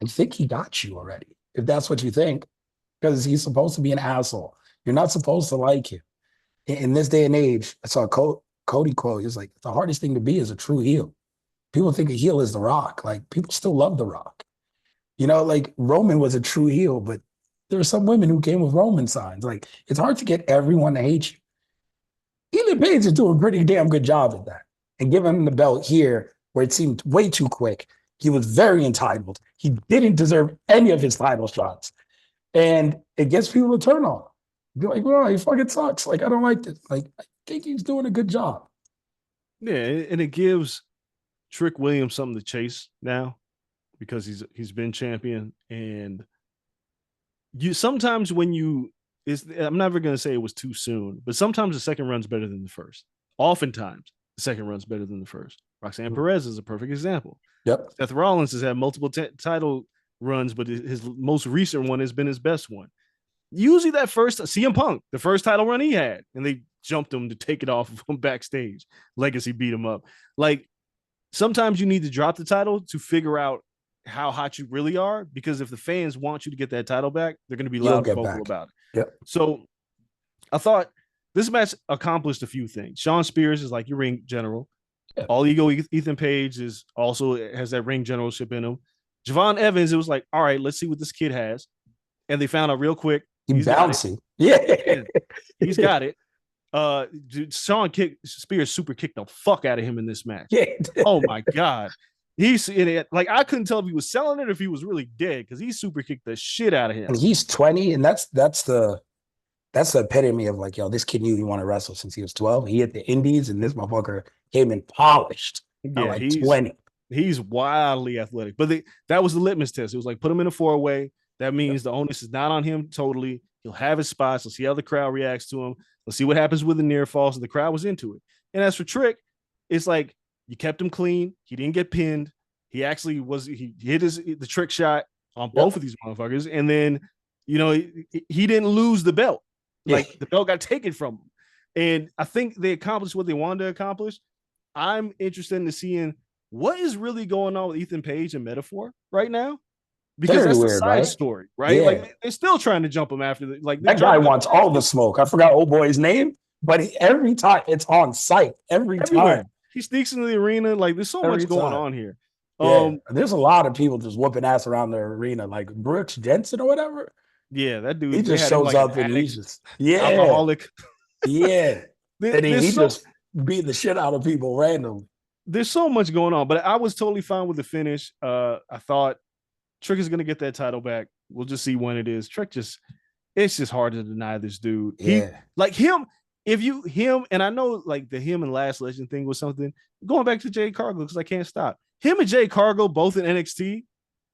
I think he got you already, if that's what you think, because he's supposed to be an asshole. You're not supposed to like him. In this day and age, I saw Cody quote. He was like, the hardest thing to be is a true heel. People think a heel is The Rock. Like, people still love The Rock. Like Roman was a true heel, but there are some women who came with Roman signs. Like, it's hard to get everyone to hate you. Ethan Page is doing a pretty damn good job at that. And giving him the belt here, where it seemed way too quick, he was very entitled. He didn't deserve any of his title shots. And it gets people to turn on him. Be like, well, he fucking sucks. Like, I don't like this. Like, I think he's doing a good job. Yeah, and it gives Trick Williams something to chase now, because he's been champion. And sometimes I'm never going to say it was too soon, but sometimes the second run's better than the first. Oftentimes the second run's better than the first. Roxanne Perez is a perfect example. Yep. Seth Rollins has had multiple title runs, but his most recent one has been his best one. Usually that first CM Punk, the first title run he had, and they jumped him to take it off of him backstage. Legacy beat him up. Like, sometimes you need to drop the title to figure out how hot you really are, because if the fans want you to get that title back, they're going to be loud and vocal about it. Yep. So I thought this match accomplished a few things. Shawn Spears is like your ring general. Yep. All Ego Ethan Page has that ring generalship in him. Javon Evans, it was like, all right, let's see what this kid has. And they found out real quick. He's bouncy. Yeah. He's got it. Shawn Spears super kicked the fuck out of him in this match. Yeah. Oh my God. He's in it. Like, I couldn't tell if he was selling it or if he was really dead, because he super kicked the shit out of him. And he's 20, and that's the epitome of like, yo, this kid knew he wanted to wrestle since he was 12. He hit the indies, and this motherfucker came in polished. Yeah, like 20. He's wildly athletic. But that was the litmus test. It was like, put him in a 4-way. That means the onus is not on him totally. He'll have his spots. Let's see how the crowd reacts to him. Let's see what happens with the near falls. And the crowd was into it. And as for Trick, it's like, you kept him clean. He didn't get pinned. He actually he hit the trick shot on both of these motherfuckers. And then, he didn't lose the belt. Like, the belt got taken from him. And I think they accomplished what they wanted to accomplish. I'm interested in seeing what is really going on with Ethan Page and Metaphor right now. Because that's weird, a side story, right? Yeah. Like, they're still trying to jump him after that guy wants all the smoke. I forgot old boy's name, but every time it's on site, everywhere. Time he sneaks into the arena. Like, there's so much going on here. Yeah. There's a lot of people just whooping ass around the arena, like Brooks Jensen or whatever. Yeah, that dude. He just shows up and he's just alcoholic. Yeah, and he just beat the shit out of people randomly. There's so much going on, but I was totally fine with the finish. I thought Trick is going to get that title back. We'll just see when it is. Trick just, it's just hard to deny this dude. He Yeah. like him. Him, and I know like the him and Last Legend thing was something. Going back to Jay Cargill because I can't stop him and Jay Cargill both in NXT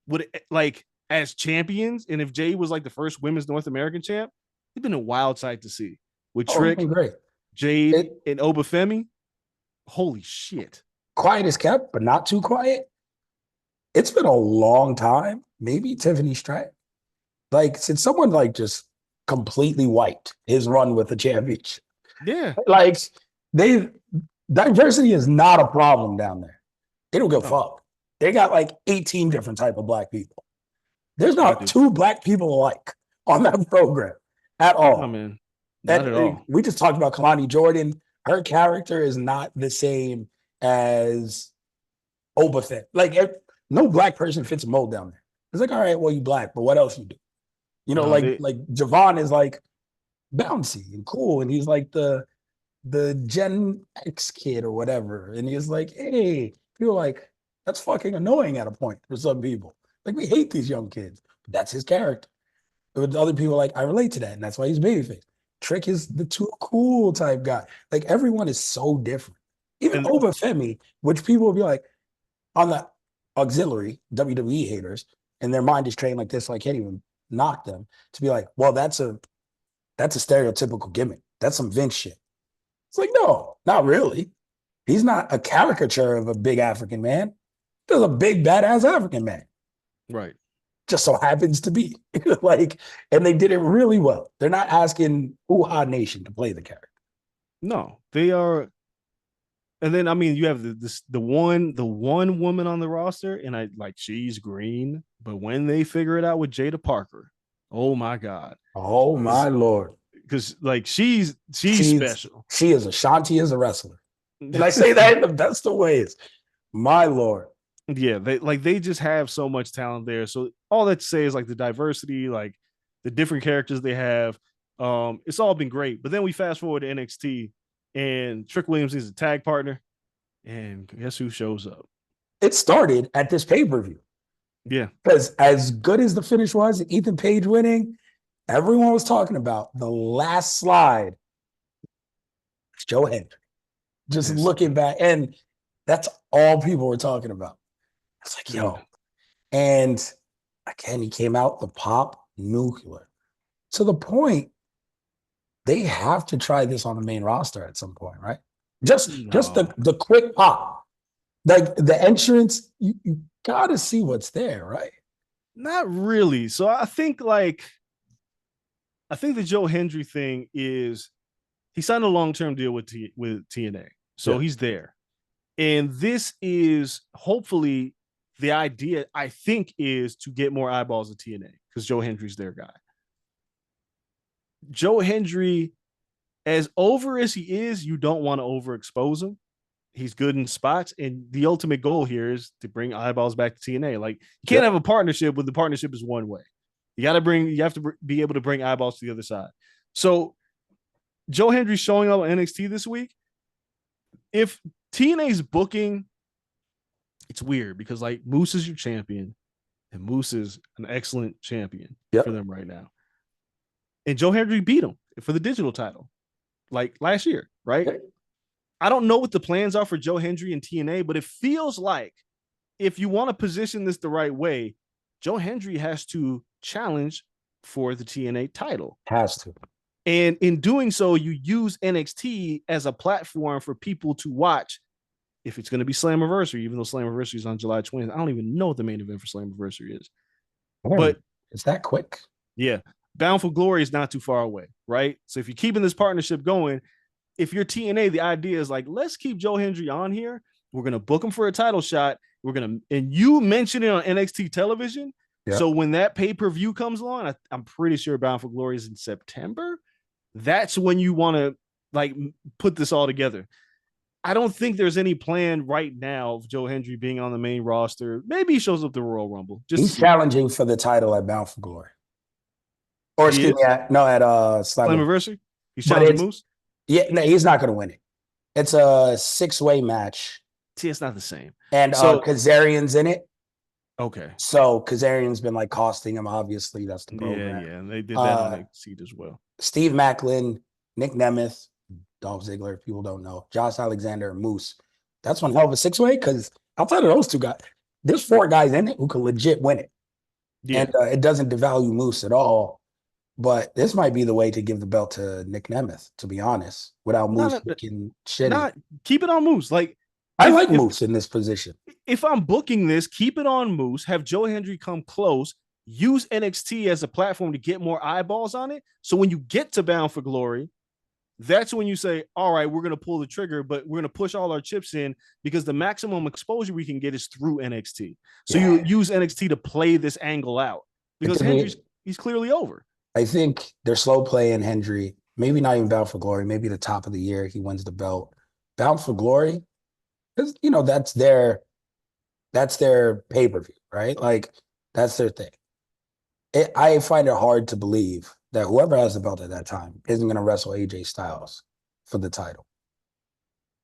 would like as champions, and if Jay was like the first women's North American champ, it'd been a wild sight to see with Oh, it's Trick, been great. Jade, and Obafemi. Holy shit! Quiet is kept, but not too quiet. It's been a long time. Maybe Tiffany Stratton. Like since someone like just completely wiped his run with the championship. Yeah, Like they diversity is not a problem down there. They don't give a fuck. They got like 18 different type of black people. There's not two black people alike on that program at all. Oh, man. Not at all. We just talked about Kalani Jordan. Her character is not the same as Obafemi. Like no black person fits a mold down there. It's like, all right, well, you black, but what else you do? You know, like Javon is like bouncy and cool, and he's like the Gen X kid or whatever. And he's like, hey, people like, that's fucking annoying at a point for some people. Like, we hate these young kids. But that's his character. But other people like, I relate to that, and that's why he's babyface. Trick is the too cool type guy. Like, everyone is so different. Even Obafemi, which people will be like, on the auxiliary, WWE haters, and their mind is trained like this, so I can't even knock them, to be like, well, that's a stereotypical gimmick. That's some Vince shit. It's like, no, not really. He's not a caricature of a big African man. There's a big, badass African man. Right. Just so happens to be. Like, and they did it really well. They're not asking Hoo-Ha Nation to play the character. No, they are. And then, I mean, you have the one woman on the roster, and she's green. But when they figure it out with Jada Parker, oh my God. Oh my Lord. Because like she's special. She is Ashanti as a wrestler. And I say that in the best of ways. My Lord. Yeah, they just have so much talent there. So all that to say is like the diversity, like the different characters they have. It's all been great. But then we fast forward to NXT, and Trick Williams is a tag partner, and guess who shows up? It started at this pay-per-view. Yeah. Because as good as the finish was, Ethan Page winning, everyone was talking about the last slide. It's Joe Hendry. Just looking back, and that's all people were talking about. It's like, yo. And again, he came out the pop nuclear. To the point, they have to try this on the main roster at some point, right? Just the quick pop. Like the entrance, you gotta see what's there, right? Not really. So I think the Joe Hendry thing is he signed a long-term deal with TNA. So he's there. And this is hopefully the idea, I think, is to get more eyeballs at TNA because Joe Hendry's their guy. Joe Hendry, as over as he is, you don't want to overexpose him. He's good in spots. And the ultimate goal here is to bring eyeballs back to TNA. Like, you can't have a partnership when the partnership is one way. You have to be able to bring eyeballs to the other side. So Joe Hendry showing up on NXT this week. If TNA's booking, it's weird because like Moose is your champion, and Moose is an excellent champion for them right now. And Joe Hendry beat him for the digital title like last year, right? Okay. I don't know what the plans are for Joe Hendry and TNA, but it feels like if you want to position this the right way, Joe Hendry has to challenge for the TNA title. Has to. And in doing so, you use NXT as a platform for people to watch if it's going to be Slammiversary, even though Slammiversary is on July 20th. I don't even know what the main event for Slammiversary is. But it's that quick. Yeah. Bound for Glory is not too far away, right? So if you're keeping this partnership going, if you're TNA, the idea is like, let's keep Joe Hendry on here. We're going to book him for a title shot. And you mentioned it on NXT television. Yep. So when that pay-per-view comes along, I'm pretty sure Bound for Glory is in September. That's when you want to like put this all together. I don't think there's any plan right now of Joe Hendry being on the main roster. Maybe he shows up the Royal Rumble. He's challenging for the title at Bound for Glory. Or excuse me, at Slammiversary. He's challenging Moose? Yeah, no, he's not going to win it. It's a 6-way match. See, it's not the same. And Kazarian's in it. Okay. So Kazarian's been like costing him, obviously. That's the Yeah, program. yeah. And they did that on Exceed as well. Steve Macklin, Nick Nemeth, Dolph Ziggler, if people don't know, Josh Alexander, and Moose. That's one hell of a six-way because outside of those two guys, there's four guys in it who could legit win it. Yeah. And it doesn't devalue Moose at all. But this might be the way to give the belt to Nick Nemeth, to be honest, without Moose looking shitty. Not keep it on Moose. Like I like Moose in this position. If I'm booking this, keep it on Moose. Have Joe Hendry come close. Use NXT as a platform to get more eyeballs on it. So when you get to Bound for Glory, that's when you say, all right, we're going to pull the trigger, but we're going to push all our chips in because the maximum exposure we can get is through NXT. So you use NXT to play this angle out because he's clearly over. I think they're slow playing Hendry. Maybe not even Bound for Glory. Maybe the top of the year he wins the belt. Bound for Glory, because that's their pay-per-view, right? Like that's their thing. I find it hard to believe that whoever has the belt at that time isn't going to wrestle AJ Styles for the title.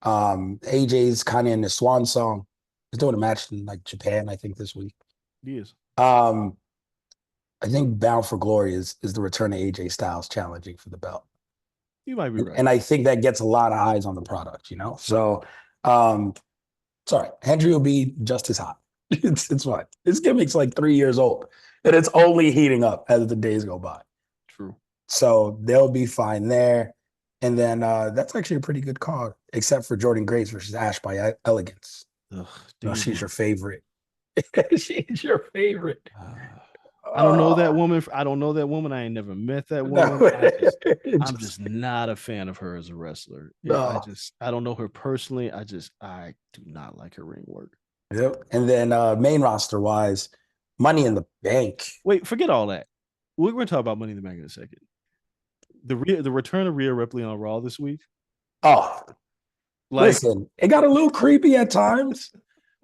AJ's kind of in the swan song. He's doing a match in like Japan, I think, this week. He is. I think Bound for Glory is the return of AJ Styles challenging for the belt. You might be right. And I think that gets a lot of eyes on the product, So sorry, Hendry will be just as hot. It's fine. This gimmick's like 3 years old, and it's only heating up as the days go by. True. So they'll be fine there. And then that's actually a pretty good card, except for Jordan Grace versus Ash by Elegance. Ugh, she's your favorite. She's your favorite. I don't know that woman. I don't know that woman. I ain't never met that woman. No. I'm just not a fan of her as a wrestler. No. I don't know her personally. I do not like her ring work. Yep. And then main roster wise, Money in the Bank. Wait, forget all that. We're going to talk about Money in the Bank in a second. The return of Rhea Ripley on Raw this week. Oh, listen, it got a little creepy at times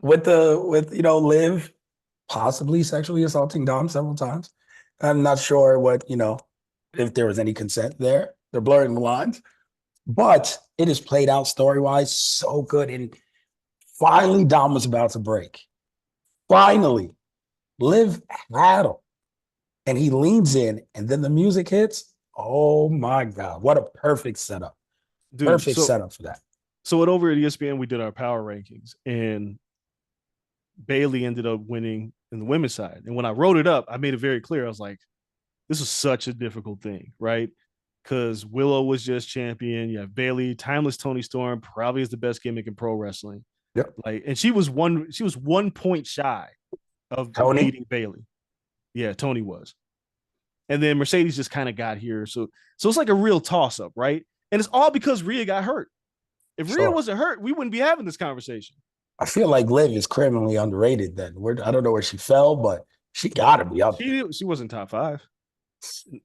with Liv possibly sexually assaulting Dom several times. I'm not sure what, if there was any consent there. They're blurring the lines. But it is played out story-wise so good. And finally, Dom was about to break. Finally, Liv had him. And he leans in, and then the music hits. Oh, my God. What a perfect setup. Dude, perfect setup for that. So over at ESPN, we did our power rankings. And Bayley ended up winning in the women's side. And when I wrote it up, I made it very clear. I was like, this is such a difficult thing, right? Because Willow was just champion. You have Bayley, timeless Toni Storm, probably is the best gimmick in pro wrestling. Yep. And she was 1 point shy of beating Bayley. Yeah, Toni was. And then Mercedes just kind of got here. So it's like a real toss-up, right? And it's all because Rhea got hurt. If Rhea wasn't hurt, we wouldn't be having this conversation. I feel like Liv is criminally underrated then. I don't know where she fell, but she got to be up there. She wasn't top 5.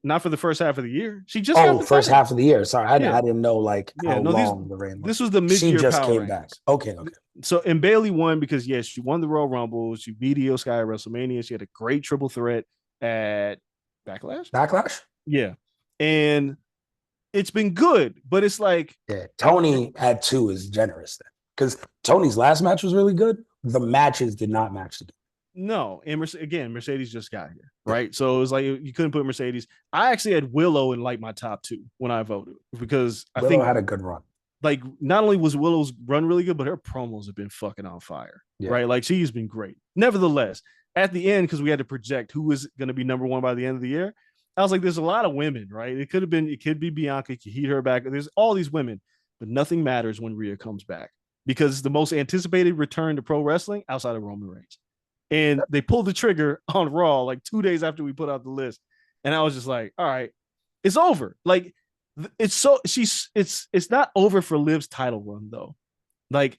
Not for the first half of the year. She just got the first half of the year. Sorry, I didn't know how long the reign was. This was the mid-year She just power came rankings. back. Okay. So, and Bayley won because, she won the Royal Rumble. She beat Io Sky at WrestleMania. She had a great triple threat at Backlash? Yeah. And it's been good, but it's like... Yeah, Toni at 2 is generous then. Because Toni's last match was really good. The matches did not match the game. No. And again, Mercedes just got here, right? So it was like you couldn't put Mercedes. I actually had Willow in like my top 2 when I voted because I think had a good run. Like not only was Willow's run really good, but her promos have been fucking on fire, right? Like she's been great. Nevertheless, at the end, because we had to project who was going to be number 1 by the end of the year, I was like, there's a lot of women, right? It could be Bianca, you could heat her back. There's all these women, but nothing matters when Rhea comes back because it's the most anticipated return to pro wrestling outside of Roman Reigns. And they pulled the trigger on Raw like 2 days after we put out the list. And I was just like, all right, it's over. Like it's not over for Liv's title run though. Like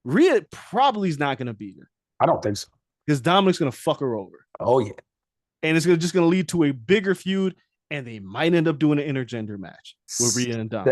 Rhea probably is not going to beat her. I don't think so. Because Dominic's going to fuck her over. Oh yeah. And it's just going to lead to a bigger feud. And they might end up doing an intergender match with Rhea and Dom.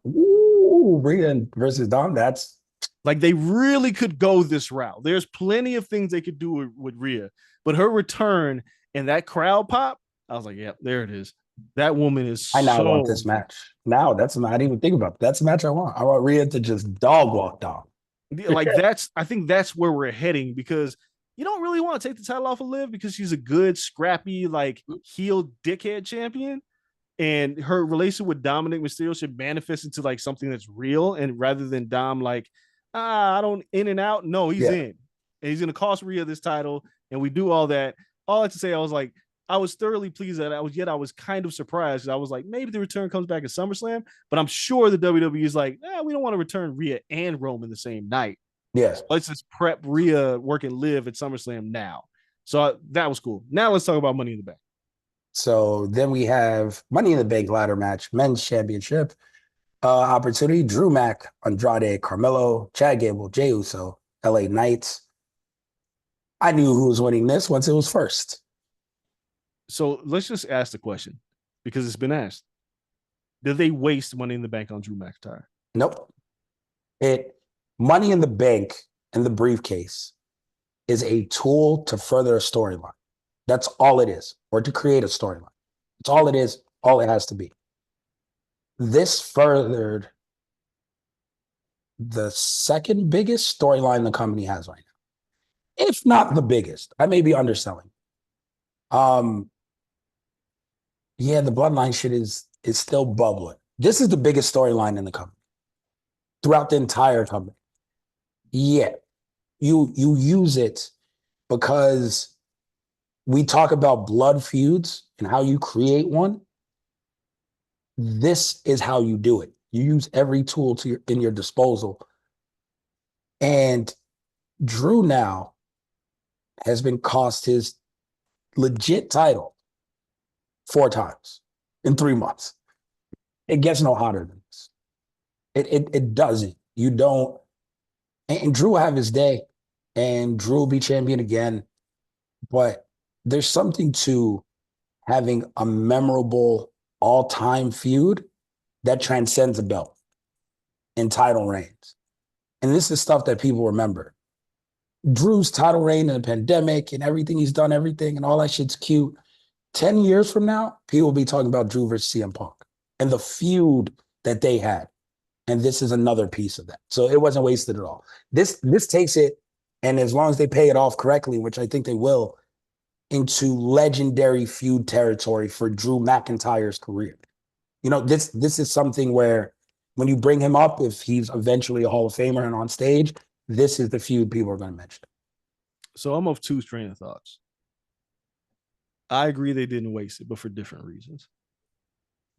Ooh, Rhea versus Dom. That's like they really could go this route. There's plenty of things they could do with Rhea, but her return and that crowd pop, I was like, yeah, there it is. That woman is. I now want this match. Now I didn't even think about it. That's the match I want. I want Rhea to just dog walk Dom. Like I think that's where we're heading because you don't really want to take the title off of Liv because she's a good, scrappy, like heel dickhead champion. And her relation with Dominic Mysterio should manifest into like something that's real, and rather than Dom like, I don't in and out. No, he's Yeah. in, and he's gonna cost Rhea this title, and we do all that. All I have to say, I was thoroughly pleased that I was kind of surprised. I was like, maybe the return comes back at SummerSlam, but I'm sure the WWE is like, we don't want to return Rhea and Roman the same night. Yeah. So let's just prep Rhea working Liv at SummerSlam now. So that was cool. Now let's talk about Money in the Bank. So then we have Money in the Bank ladder match, men's championship opportunity. Drew Mack, Andrade, Carmelo, Chad Gable, Jey Uso, LA Knights. I knew who was winning this once it was first. So let's just ask the question because it's been asked. Did they waste Money in the Bank on Drew McIntyre? Nope. Money in the Bank and the briefcase is a tool to further a storyline. That's all it is, or to create a storyline. It's all it is, all it has to be. This furthered the second biggest storyline the company has right now, if not the biggest. I may be underselling. Yeah, the bloodline shit is still bubbling. This is the biggest storyline in the company throughout the entire company. Yeah, you use it because we talk about blood feuds and how you create one. This is how you do it. You use every tool in your disposal. And Drew now has been cost his legit title 4 times in 3 months. It gets no hotter than this. It doesn't. You don't. And Drew will have his day, and Drew will be champion again. But there's something to having a memorable all-time feud that transcends a belt and title reigns. And this is stuff that people remember. Drew's title reign in the pandemic and everything he's done, everything, and all that shit's cute. 10 years from now, people will be talking about Drew versus CM Punk and the feud that they had. And this is another piece of that. So it wasn't wasted at all. This takes it, and as long as they pay it off correctly, which I think they will, into legendary feud territory for Drew McIntyre's career. You know, this is something where when you bring him up, if he's eventually a Hall of Famer and on stage, this is the feud people are going to mention. So I'm of 2 train of thoughts. I agree they didn't waste it, but for different reasons.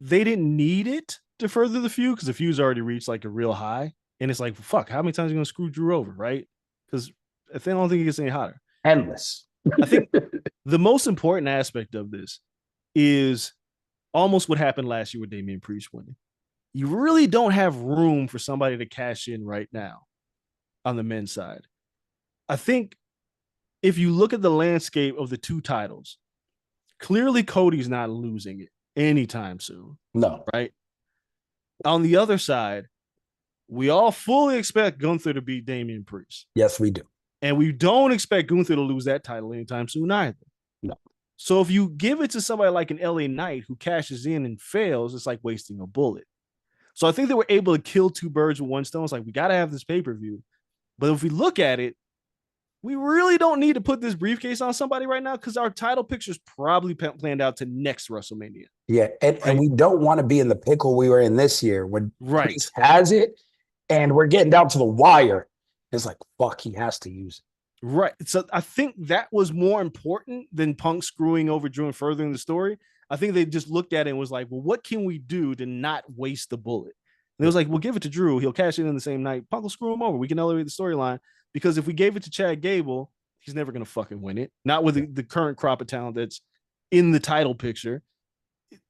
They didn't need it to further the feud because the feud's already reached like a real high. And it's like, fuck, how many times are you going to screw Drew over, right? Because I don't think it gets any hotter. Endless. I think the most important aspect of this is almost what happened last year with Damian Priest winning. You really don't have room for somebody to cash in right now on the men's side. I think if you look at the landscape of the 2 titles, clearly Cody's not losing it anytime soon. No. Right? On the other side, we all fully expect Gunther to beat Damian Priest. Yes, we do. And we don't expect Gunther to lose that title anytime soon either. No. So if you give it to somebody like an LA Knight who cashes in and fails, it's like wasting a bullet. So I think they were able to kill 2 birds with 1 stone. It's like, we got to have this pay-per-view. But if we look at it, we really don't need to put this briefcase on somebody right now because our title picture is probably planned out to next WrestleMania. Yeah, and we don't want to be in the pickle we were in this year when Priest has it, and we're getting down to the wire. It's like, fuck, he has to use it. Right. So I think that was more important than Punk screwing over Drew and furthering the story. I think they just looked at it and was like, well, what can we do to not waste the bullet? And it was like, we'll give it to Drew. He'll cash it in the same night. Punk will screw him over. We can elevate the storyline because if we gave it to Chad Gable, he's never going to fucking win it. Not with the current crop of talent that's in the title picture.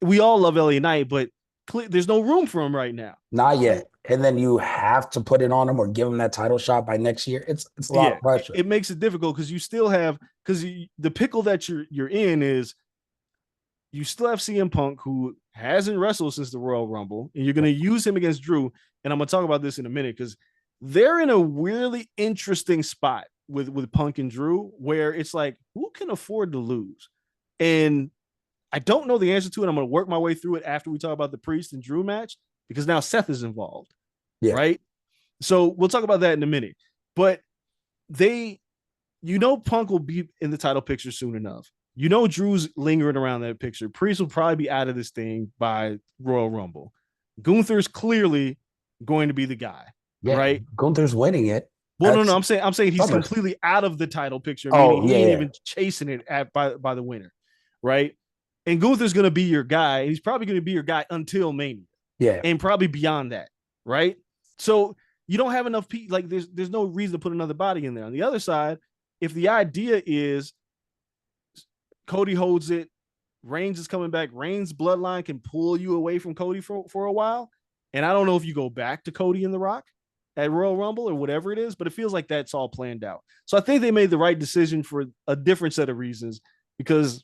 We all love LA Knight, but there's no room for him right now. Not yet. And then you have to put it on him or give him that title shot by next year. It's a lot of pressure. It makes it difficult because you still have the pickle that you're in is you still have CM Punk who hasn't wrestled since the Royal Rumble, and you're going to use him against Drew. And I'm going to talk about this in a minute because they're in a really interesting spot with Punk and Drew where it's like, who can afford to lose? And I don't know the answer to it. I'm going to work my way through it after we talk about the Priest and Drew match because now Seth is involved. Yeah. Right. So we'll talk about that in a minute. But You know Punk will be in the title picture soon enough. You know Drew's lingering around that picture. Priest will probably be out of this thing by Royal Rumble. Gunther's clearly going to be the guy, Yeah, right? Gunther's winning it. Well, no. I'm saying he's Summers. completely out of the title picture, meaning Oh, he yeah, ain't yeah. even chasing it by the winner, right? And Gunther's gonna be your guy, and he's probably gonna be your guy until Mania, Yeah. and probably beyond that, right? So you don't have enough people. Like there's no reason to put another body in there. On the other side, if the idea is Cody holds it, Reigns is coming back, Reigns' bloodline can pull you away from Cody for a while. And I don't know if you go back to Cody and The Rock at Royal Rumble or whatever it is, but it feels like that's all planned out. So I think they made the right decision for a different set of reasons because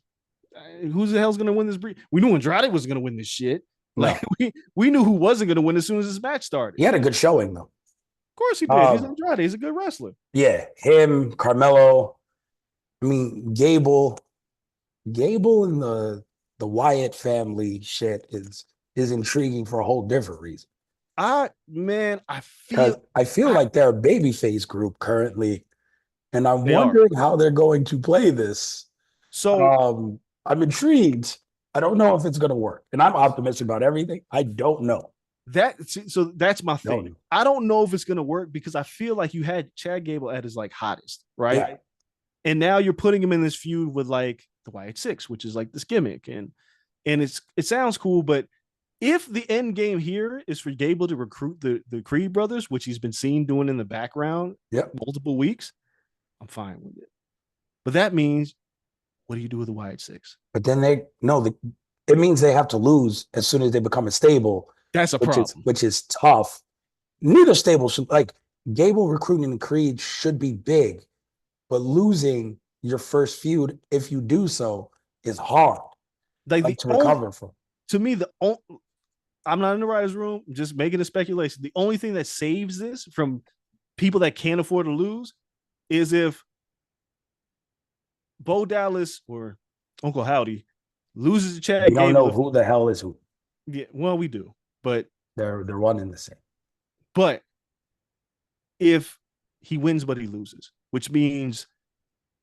who the hell's going to win this? We knew Andrade was going to win this shit. Like we knew who wasn't going to win as soon as this match started. He had a good showing though. Of course he did. He's Andrade. He's a good wrestler. Yeah, him, Carmelo. I mean, Gable and the Wyatt family shit is intriguing for a whole different reason. I feel like they're a babyface group currently, and I'm wondering how they're going to play this. So I'm intrigued. I don't know if it's going to work, and I'm optimistic about everything. I don't know. That's my thing. I don't know if it's going to work because I feel like you had Chad Gable at his like hottest, right? Yeah. And now you're putting him in this feud with like the Wyatt Six, which is like this gimmick, and it sounds cool, but if the end game here is for Gable to recruit the Creed brothers, which he's been seen doing in the background multiple weeks, I'm fine with it. But that means, what do you do with the Wyatt Six? But then it means they have to lose as soon as they become a stable. That's a problem. Which is tough. Neither stable should, like, Gable recruiting the Creed should be big, but losing your first feud, if you do so, is hard. Like to recover from. To me, I'm not in the writer's room, I'm just making a speculation. The only thing that saves this from people that can't afford to lose is if Bo Dallas or Uncle Howdy loses to Chad Gable. We don't know who the hell is who. Yeah, well, we do, but they're one and the same. But if he wins but he loses, which means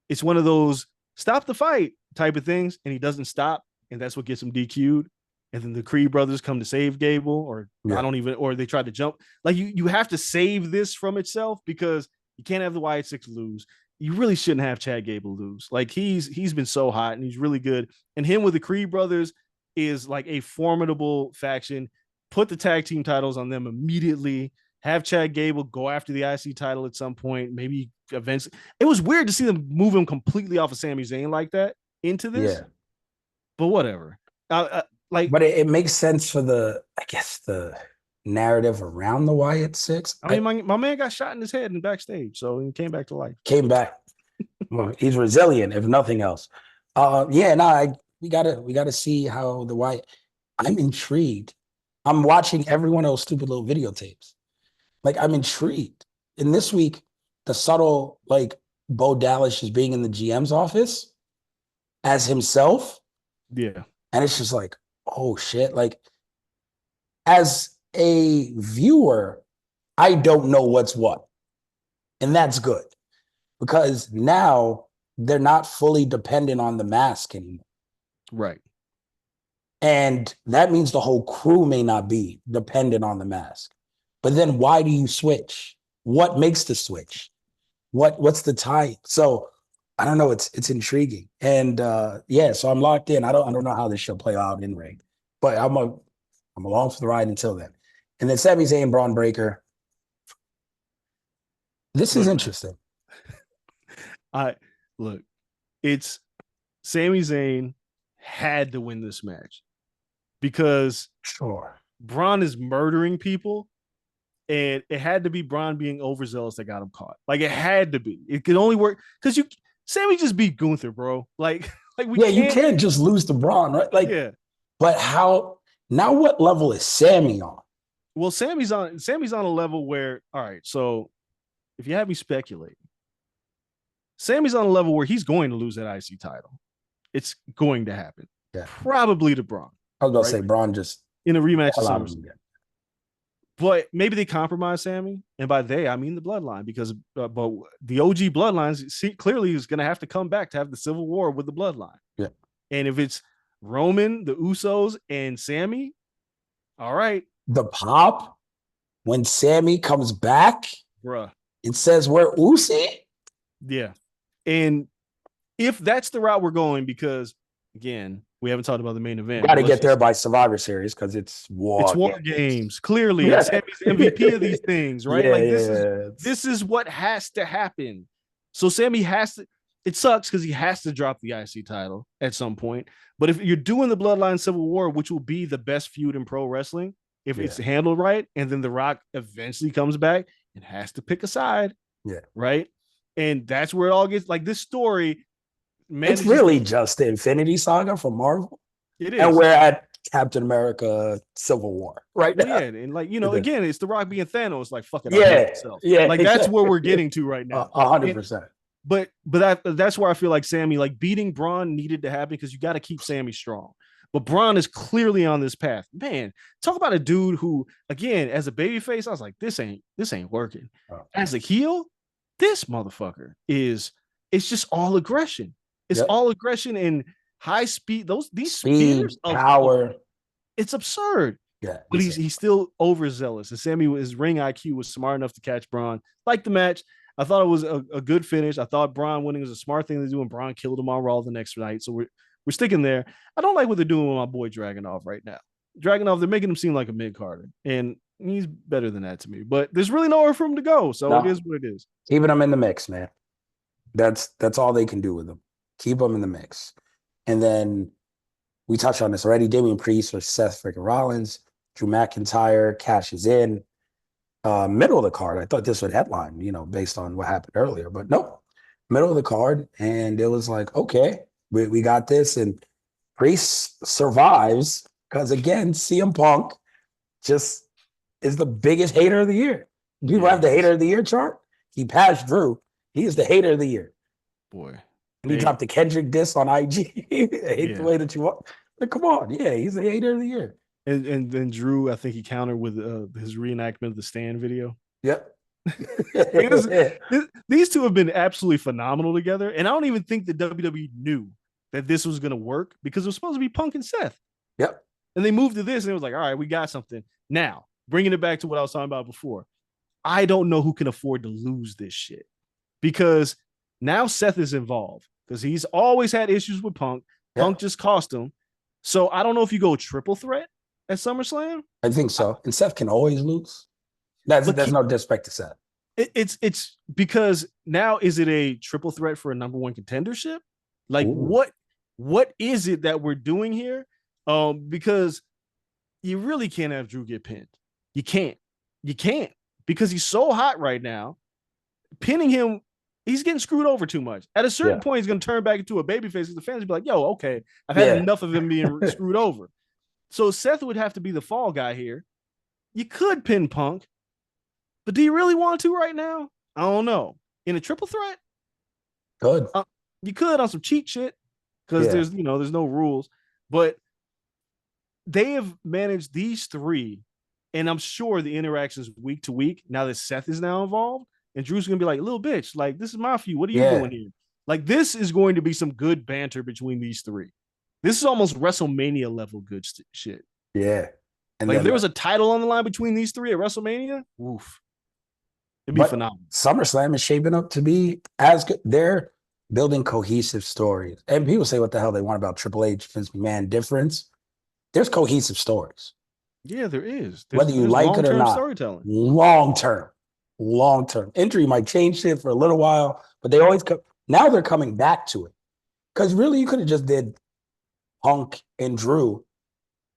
it's one of those stop the fight type of things, and he doesn't stop, and that's what gets him DQ'd. And then the Creed brothers come to save Gable, or or they try to jump. Like you have to save this from itself because you can't have the Wyatt Six lose. You really shouldn't have Chad Gable lose. Like he's been so hot and he's really good. And him with the Creed brothers is like a formidable faction. Put the tag team titles on them immediately. Have Chad Gable go after the IC title at some point. Maybe eventually. It was weird to see them move him completely off of Sami Zayn like that into this. Yeah. But whatever. But it makes sense for the narrative around the Wyatt Six. I mean, my man got shot in his head in backstage, so he came back to life. Came back. Well, he's resilient, if nothing else. We gotta see how the Wyatt. I'm intrigued. I'm watching every one of those stupid little videotapes. Like, I'm intrigued. And this week, the subtle, like, Bo Dallas just being in the GM's office as himself. Yeah. And it's just like, oh shit. Like, as a viewer, I don't know what's what. And that's good. Because now they're not fully dependent on the mask anymore. Right. And that means the whole crew may not be dependent on the mask. But then why do you switch? What makes the switch? What's the tie? So I don't know. It's intriguing. And so I'm locked in. I don't know how this should play out in ring. But I'm along for the ride until then. And then Sami Zayn, Braun Breaker. This is interesting. It's Sami Zayn had to win this match because Braun is murdering people, and it had to be Braun being overzealous that got him caught. Like, it had to be. It could only work because Sammy just beat Gunther, bro. You can't just lose to Braun, right? But how? Now, what level is Sammy on? Well, Sammy's on a level where, all right. So, if you have me speculate, Sammy's on a level where he's going to lose that IC title. It's going to happen. Yeah. Probably to Braun. I was about to say Braun just in a rematch. But maybe they compromise Sammy, and by they I mean the bloodline, because but the OG bloodlines clearly is going to have to come back to have the civil war with the bloodline. Yeah. And if it's Roman, the Usos, and Sammy, all right, The pop when Sammy comes back, bruh, it says we're Usi. yeah. And if that's the route we're going, because again, we haven't talked about the main event. Got to get there by Survivor Series because it's war. It's war games, clearly. And Sammy's MVP of these things, right? Yeah, like this is what has to happen. So Sammy has to. It sucks because he has to drop the IC title at some point. But if you're doing the Bloodline Civil War, which will be the best feud in pro wrestling, if it's handled right, and then The Rock eventually comes back, it has to pick a side. Yeah. Right. And that's where it all gets like this story. It's really just the Infinity Saga from Marvel. It is. And we're at Captain America Civil War right now. Yeah, and like, you know, again, it's The Rock being Thanos, like, fuck it. Yeah. Like, that's where we're getting to right now. 100%. But that's where I feel like Sammy, like, beating Braun needed to happen because you got to keep Sammy strong. But Braun is clearly on this path. Man, talk about a dude who, again, as a babyface, I was like, this ain't working. As a heel, this motherfucker it's just all aggression. It's all aggression and high speed. These speeds, power. It's absurd. Yeah, but he's still overzealous. And Sammy, his ring IQ was smart enough to catch Braun. Like the match, I thought it was a good finish. I thought Braun winning was a smart thing to do, and Braun killed him on Raw the next night. So we're sticking there. I don't like what they're doing with my boy Dragunov right now. Dragunov, they're making him seem like a mid-carder, and he's better than that to me. But there's really nowhere for him to go, so it is what it is. Keeping him in the mix, man. That's all they can do with him. Keep him in the mix. And then we touched on this already. Damian Priest or Seth freaking Rollins. Drew McIntyre cashes in. Middle of the card. I thought this would headline, based on what happened earlier. But no, middle of the card. And it was like, okay, we got this. And Priest survives because, again, CM Punk just is the biggest hater of the year. People have the hater of the year chart. He passed Drew. He is the hater of the year. Boy. And he dropped the Kendrick diss on IG. I hate the way that you want. Like, come on. Yeah, he's the hater of the year. And then Drew, I think he countered with his reenactment of the Stan video. Yep. These two have been absolutely phenomenal together. And I don't even think the WWE knew that this was going to work because it was supposed to be Punk and Seth. Yep. And they moved to this and it was like, all right, we got something. Now, bringing it back to what I was talking about before, I don't know who can afford to lose this shit because now Seth is involved because he's always had issues with Punk. Yep. Punk just cost him. So I don't know if you go triple threat at SummerSlam. I think so. And Seth can always lose. There's no disrespect to Seth. It's because now is it a triple threat for a number one contendership? Like what is it that we're doing here? Because you really can't have Drew get pinned. You can't because he's so hot right now. Pinning him, he's getting screwed over too much. At a certain point, he's going to turn back into a babyface because the fans will be like, yo, okay, I've had enough of him being screwed over. So Seth would have to be the fall guy here. You could pin Punk, but do you really want to right now? I don't know. In a triple threat? Good. You could on some cheat shit because there's no rules. But they have managed these three, and I'm sure the interactions week to week, now that Seth is now involved, and Drew's going to be like, little bitch, like, this is my feud. What are you doing here? Like, this is going to be some good banter between these three. This is almost WrestleMania level good shit. Yeah. And like, if there was a title on the line between these three at WrestleMania, oof. It'd be phenomenal. SummerSlam is shaping up to be as good. They're building cohesive stories. And people say what the hell they want about Triple H, Vince McMahon difference. There's cohesive stories. Yeah, there is. Whether you like it or not. Storytelling. Long term. Injury might change shit for a little while, but they always come. Now they're coming back to it. Because really, you could have just did Punk and Drew,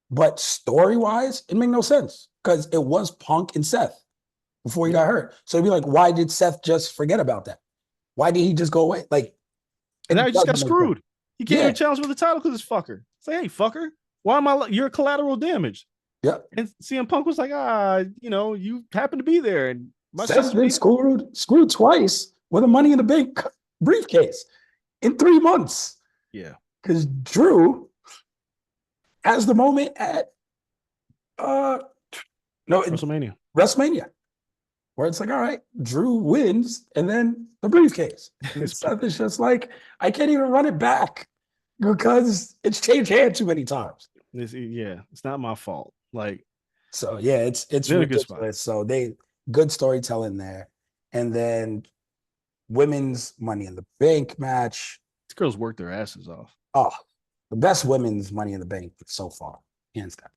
but story-wise, it made no sense because it was Punk and Seth before he got hurt. So it'd be like, why did Seth just forget about that? Why did he just go away? Like, and now he just got screwed. Sense. He can't even challenge for the title because it's fucker. Say, hey, fucker, why am I? You're collateral damage. Yeah. And CM Punk was like, you happen to be there, and Seth's been screwed twice with a Money in the Bank briefcase in 3 months. Yeah. Because Drew has the moment at WrestleMania. WrestleMania, where it's like, all right, Drew wins, and then the briefcase. And stuff is just like, I can't even run it back because it's changed hands too many times. It's not my fault. Like, so yeah, it's ridiculous. So good storytelling there. And then women's Money in the Bank match. These girls work their asses off. Oh, the best women's Money in the Bank so far, hands down.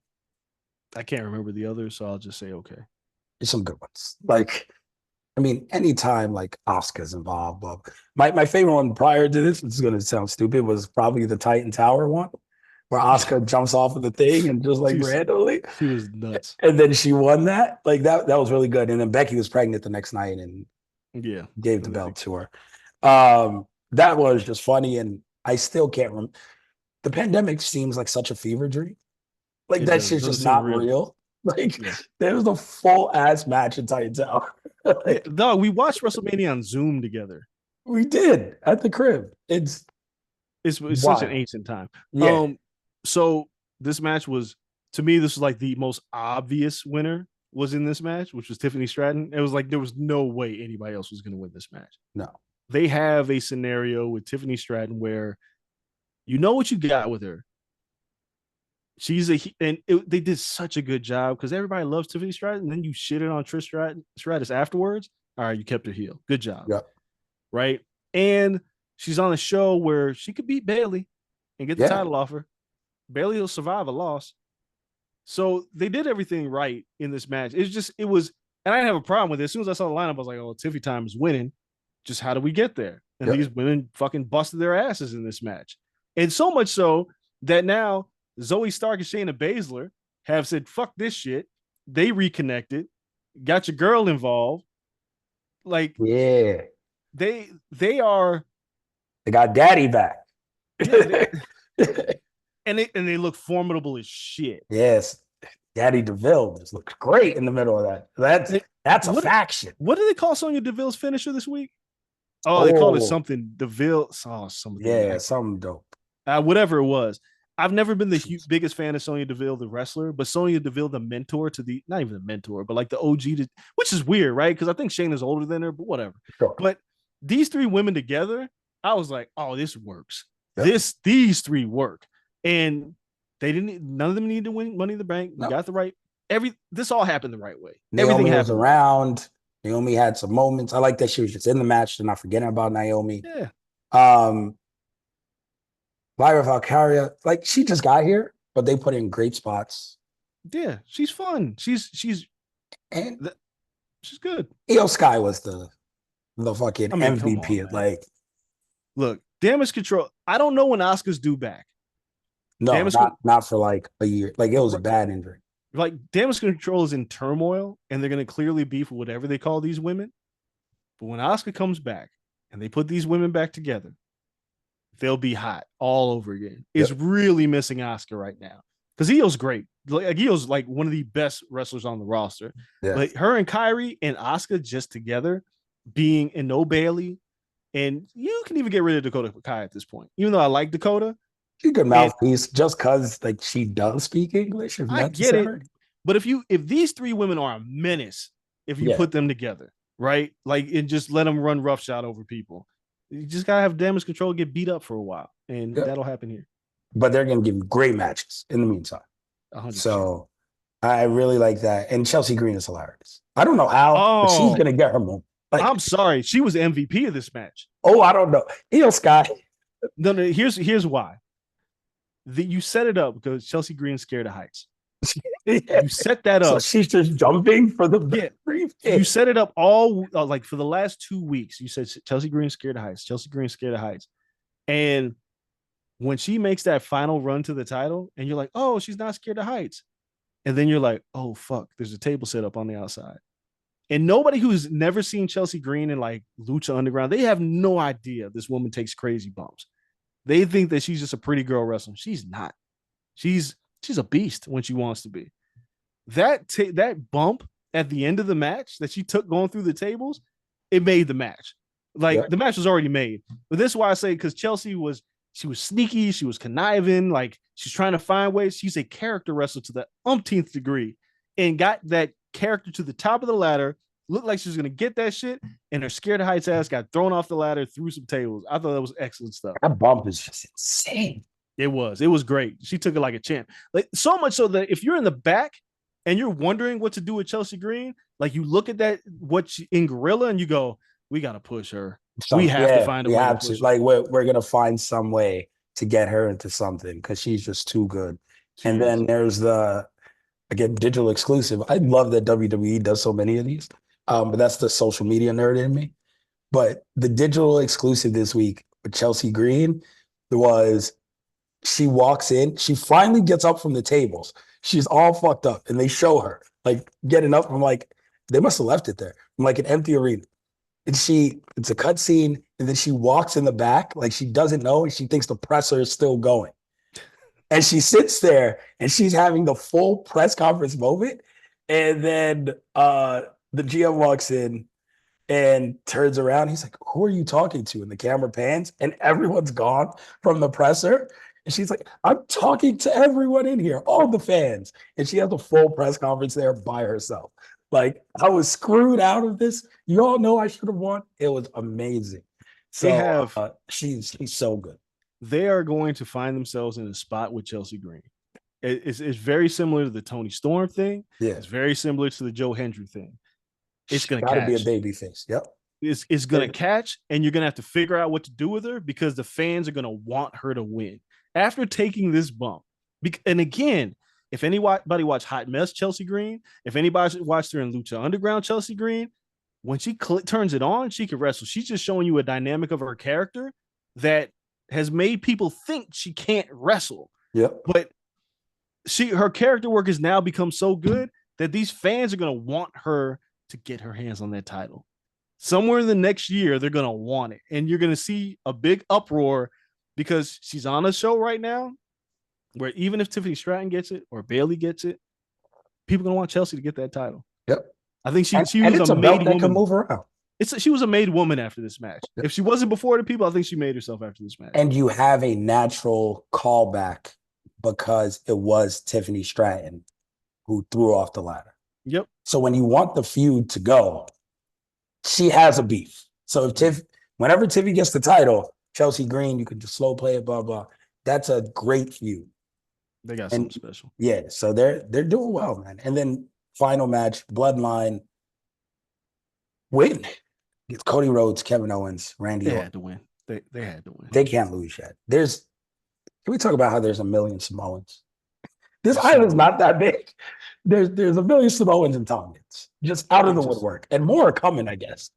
I can't remember the others, so I'll just say okay. There's some good ones. Like, I mean, anytime like Asuka's involved. But my favorite one prior to this is going to sound stupid, was probably the Titan Tower one, where Asuka jumps off of the thing and just like randomly. She was nuts. And then she won that. Like that was really good. And then Becky was pregnant the next night and gave the belt to her. That was just funny. And I still can't remember. The pandemic seems like such a fever dream. Like that shit's just not real. Like there was a full ass match in Titan Tower. Like, no, we watched WrestleMania on Zoom together. We did at the crib. It's such an ancient time. Yeah. So this match was, to me, this was like the most obvious winner was in this match, which was Tiffany Stratton. It was like there was no way anybody else was going to win this match. No. They have a scenario with Tiffany Stratton where you know what you got with her. They did such a good job because everybody loves Tiffany Stratton. And then you shitted on Trish Stratus afterwards. All right, you kept her heel. Good job. Yeah. Right. And she's on a show where she could beat Bayley and get the title off her. Bayley will survive a loss. So they did everything right in this match. And I didn't have a problem with it. As soon as I saw the lineup, I was like, oh, Tiffy time is winning. Just how do we get there? And these women fucking busted their asses in this match. And so much so that now Zoe Stark and Shayna Baszler have said, fuck this shit. They reconnected, got your girl involved. Like, they got daddy back. And they look formidable as shit. Yes. Daddy DeVille just looks great in the middle of that. That's a faction. What do they call Sonya Deville's finisher this week? Oh, they called it something DeVille. Oh, something. Yeah, something dope. Whatever it was. I've never been the biggest fan of Sonya Deville, the wrestler, but Sonya Deville, the mentor to not even the mentor, but like the OG, which is weird, right? Because I think Shayna's older than her, but whatever. Sure. But these three women together, I was like, oh, this works. Yep. These three work. And none of them needed to win Money in the Bank. We got the right, this all happened the right way. Naomi was around. Naomi had some moments. I like that she was just in the match. They're not forgetting about Naomi. Yeah. Lyra Valkyria, like she just got here, but they put in great spots. Yeah, she's fun. She's good. Io Sky was the fucking MVP. Like, look, Damage Control. I don't know when Asuka's due back. No, not for like a year. Like it was a bad injury. Like Damage Control is in turmoil, and they're going to clearly beef with whatever they call these women. But when Asuka comes back and they put these women back together, they'll be hot all over again. It's really missing Asuka right now because Io's great. Like Io's like one of the best wrestlers on the roster. Yeah. Like her and Kyrie and Asuka just together, being in no Bailey, and you can even get rid of Dakota Kai at this point. Even though I like Dakota, she's a good mouthpiece just because like she does speak English. I get it, but if these three women are a menace, if you put them together, right, like and just let them run roughshod over people. You just gotta have Damage Control get beat up for a while, and that'll happen here. But they're gonna give great matches in the meantime. 100%. So I really like that. And Chelsea Green is hilarious. I don't know how, but she's gonna get her moment. Like, I'm sorry, she was the MVP of this match. Oh, I don't know. Io Sky. No. Here's why. You set it up because Chelsea Green's scared of heights. You set that up. So she's just jumping for the briefcase. You set it up all like for the last 2 weeks. You said Chelsea Green's scared of heights. Chelsea Green's scared of heights. And when she makes that final run to the title, and you're like, oh, she's not scared of heights. And then you're like, oh, fuck, there's a table set up on the outside. And nobody who's never seen Chelsea Green in like Lucha Underground, they have no idea this woman takes crazy bumps. They think that she's just a pretty girl wrestler. She's not. She's a beast when she wants to be. That bump at the end of the match that she took going through the tables, it made the match. Like the match was already made. But this is why I say, because Chelsea was sneaky, she was conniving, like she's trying to find ways. She's a character wrestler to the umpteenth degree, and got that character to the top of the ladder, looked like she was going to get that shit, and her scared of heights ass got thrown off the ladder through some tables. I thought that was excellent stuff. That bump is just insane. It was great. She took it like a champ. Like, so much so that if you're in the back and you're wondering what to do with Chelsea Green, like, you look at that in Gorilla and you go, we got to push her. We have to find a way to push her. Like, we're gonna find some way to get her into something because she's just too good. And then there's the, again, digital exclusive. I love that WWE does so many of these, but that's the social media nerd in me. But the digital exclusive this week with Chelsea Green was, she walks in, she finally gets up from the tables. She's all fucked up, and they show her like getting up from, like, they must have left it there, from like an empty arena. And it's a cut scene, and then she walks in the back like she doesn't know, and she thinks the presser is still going. And she sits there, and she's having the full press conference moment. And then the GM walks in and turns around. He's like, who are you talking to? And the camera pans, and everyone's gone from the presser. And she's like, I'm talking to everyone in here, all the fans. And she has a full press conference there by herself. Like, I was screwed out of this. You all know I should have won. It was amazing. So she's so good. They are going to find themselves in a spot with Chelsea Green. It's very similar to the Toni Storm thing. Yeah. It's very similar to the Joe Hendry thing. It's going to gotta be a baby face. Yep. It's going to catch, and you're going to have to figure out what to do with her because the fans are going to want her to win. After taking this bump, and again, if anybody watched Hot Mess Chelsea Green, if anybody watched her in Lucha Underground Chelsea Green, when she turns it on, she can wrestle. She's just showing you a dynamic of her character that has made people think she can't wrestle. Yep. But her character work has now become so good that these fans are going to want her to get her hands on that title. Somewhere in the next year, they're going to want it. And you're going to see a big uproar because she's on a show right now where even if Tiffany Stratton gets it or Bayley gets it, people are going to want Chelsea to get that title. Yep. I think she was a made woman. Can move around. She was a made woman after this match. Yep. If she wasn't before the people, I think she made herself after this match. And you have a natural callback because it was Tiffany Stratton who threw off the ladder. Yep. So when you want the feud to go, she has a beef. So whenever Tiffany gets the title, Chelsea Green, you could just slow play it, blah, blah. That's a great feud. They got something special. Yeah, so they're doing well, man. And then final match, Bloodline win. It's Cody Rhodes, Kevin Owens, Randy Orton. They had to win. They had to win. They can't lose yet. Can we talk about how there's a million Samoans? This island's not that big. There's a million Samoans and Tongans just out of the woodwork, and more are coming, I guess.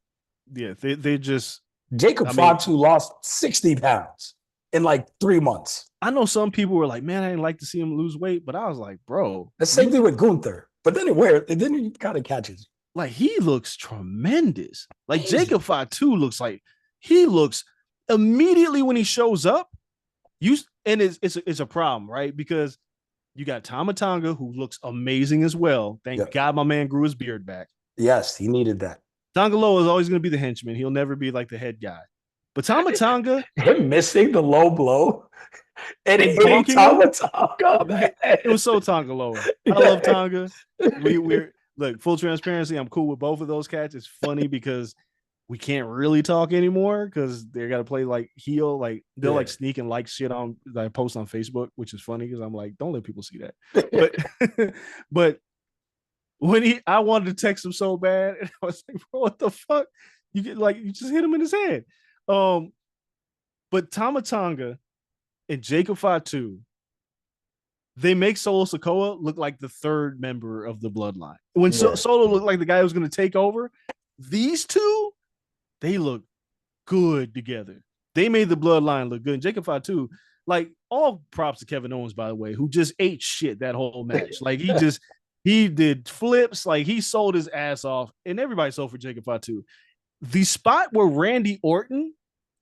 Yeah, they just Jacob Fatu lost 60 pounds in like 3 months. I know some people were like, man, I didn't like to see him lose weight, but I was like, bro. The same thing with Gunther, but then he kind of catches. Like, he looks tremendous. Like, Jacob Fatu looks immediately when he shows up, it's a problem, right? Because you got Tama Tonga, who looks amazing as well. Thank God my man grew his beard back. Yes, he needed that. Tonga Loa is always going to be the henchman. He'll never be like the head guy. But Tama Tonga, him missing the low blow and hitting Tama Tonga, man. It was so Tonga Loa. I love Tonga. We're look, full transparency, I'm cool with both of those cats. It's funny because we can't really talk anymore because they got to play like heel. Like, they'll like sneak and like shit on that I post on Facebook, which is funny because I'm like, don't let people see that. But when I wanted to text him so bad, and I was like, bro, what the fuck? You just hit him in his head. But Tama Tonga and Jacob Fatu, they make Solo Sikoa look like the third member of the bloodline. When Solo looked like the guy who was going to take over, these two, they look good together. They made the bloodline look good. And Jacob Fatu, like, all props to Kevin Owens, by the way, who just ate shit that whole match. Like, he did flips, like, he sold his ass off, and everybody sold for Jacob Fatu. The spot where Randy Orton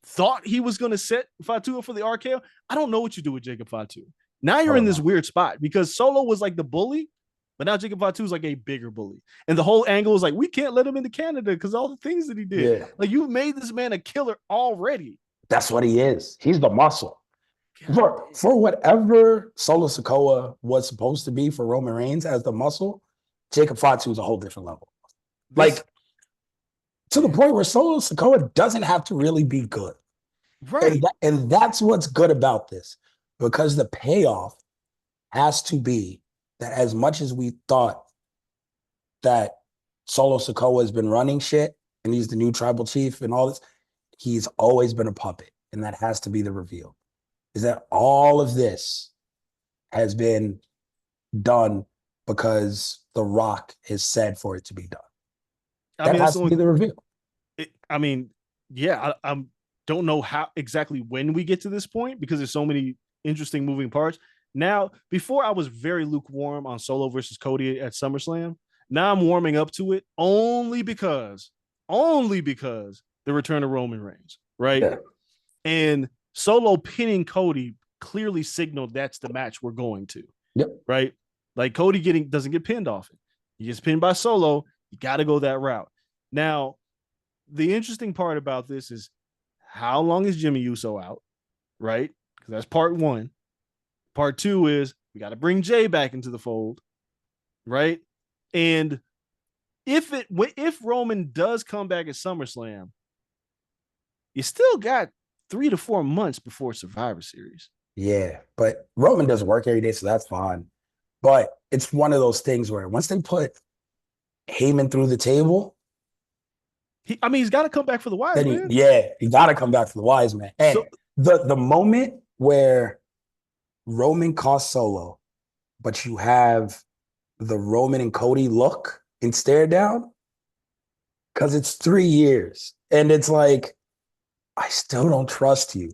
thought he was going to set Fatu up for the RKO, I don't know what you do with Jacob Fatu. Now you're in this weird spot because Solo was like the bully, but now Jacob Fatu is like a bigger bully. And the whole angle is like, we can't let him into Canada because all the things that he did. Yeah. Like, you made this man a killer already. That's what he is. He's the muscle. For whatever Solo Sikoa was supposed to be for Roman Reigns as the muscle, Jacob Fatu is a whole different level. Like, to the point where Solo Sikoa doesn't have to really be good. Right. And that's what's good about this, because the payoff has to be that as much as we thought that Solo Sikoa has been running shit and he's the new tribal chief and all this, he's always been a puppet. And that has to be the reveal, is that all of this has been done because The Rock has said for it to be done. That has to be the reveal. I don't know how exactly when we get to this point because there's so many interesting moving parts. Now, before I was very lukewarm on Solo versus Cody at SummerSlam. Now I'm warming up to it only because the return of Roman Reigns, right? Yeah. And Solo pinning Cody clearly signaled that's the match we're going to. Yep. Right? Like Cody doesn't get pinned often. He gets pinned by Solo. You got to go that route. Now, the interesting part about this is how long is Jimmy Uso out? Right? Because that's part one. Part two is we got to bring Jay back into the fold. Right? And if Roman does come back at SummerSlam, you still got 3 to 4 months before Survivor Series. Yeah, but Roman doesn't work every day, so that's fine. But it's one of those things where once they put Heyman through the table, he's got to come back for the Wise Man. He got to come back for the Wise Man. And the moment where Roman costs Solo, but you have the Roman and Cody look and stare down, because it's 3 years. And it's like, I still don't trust you.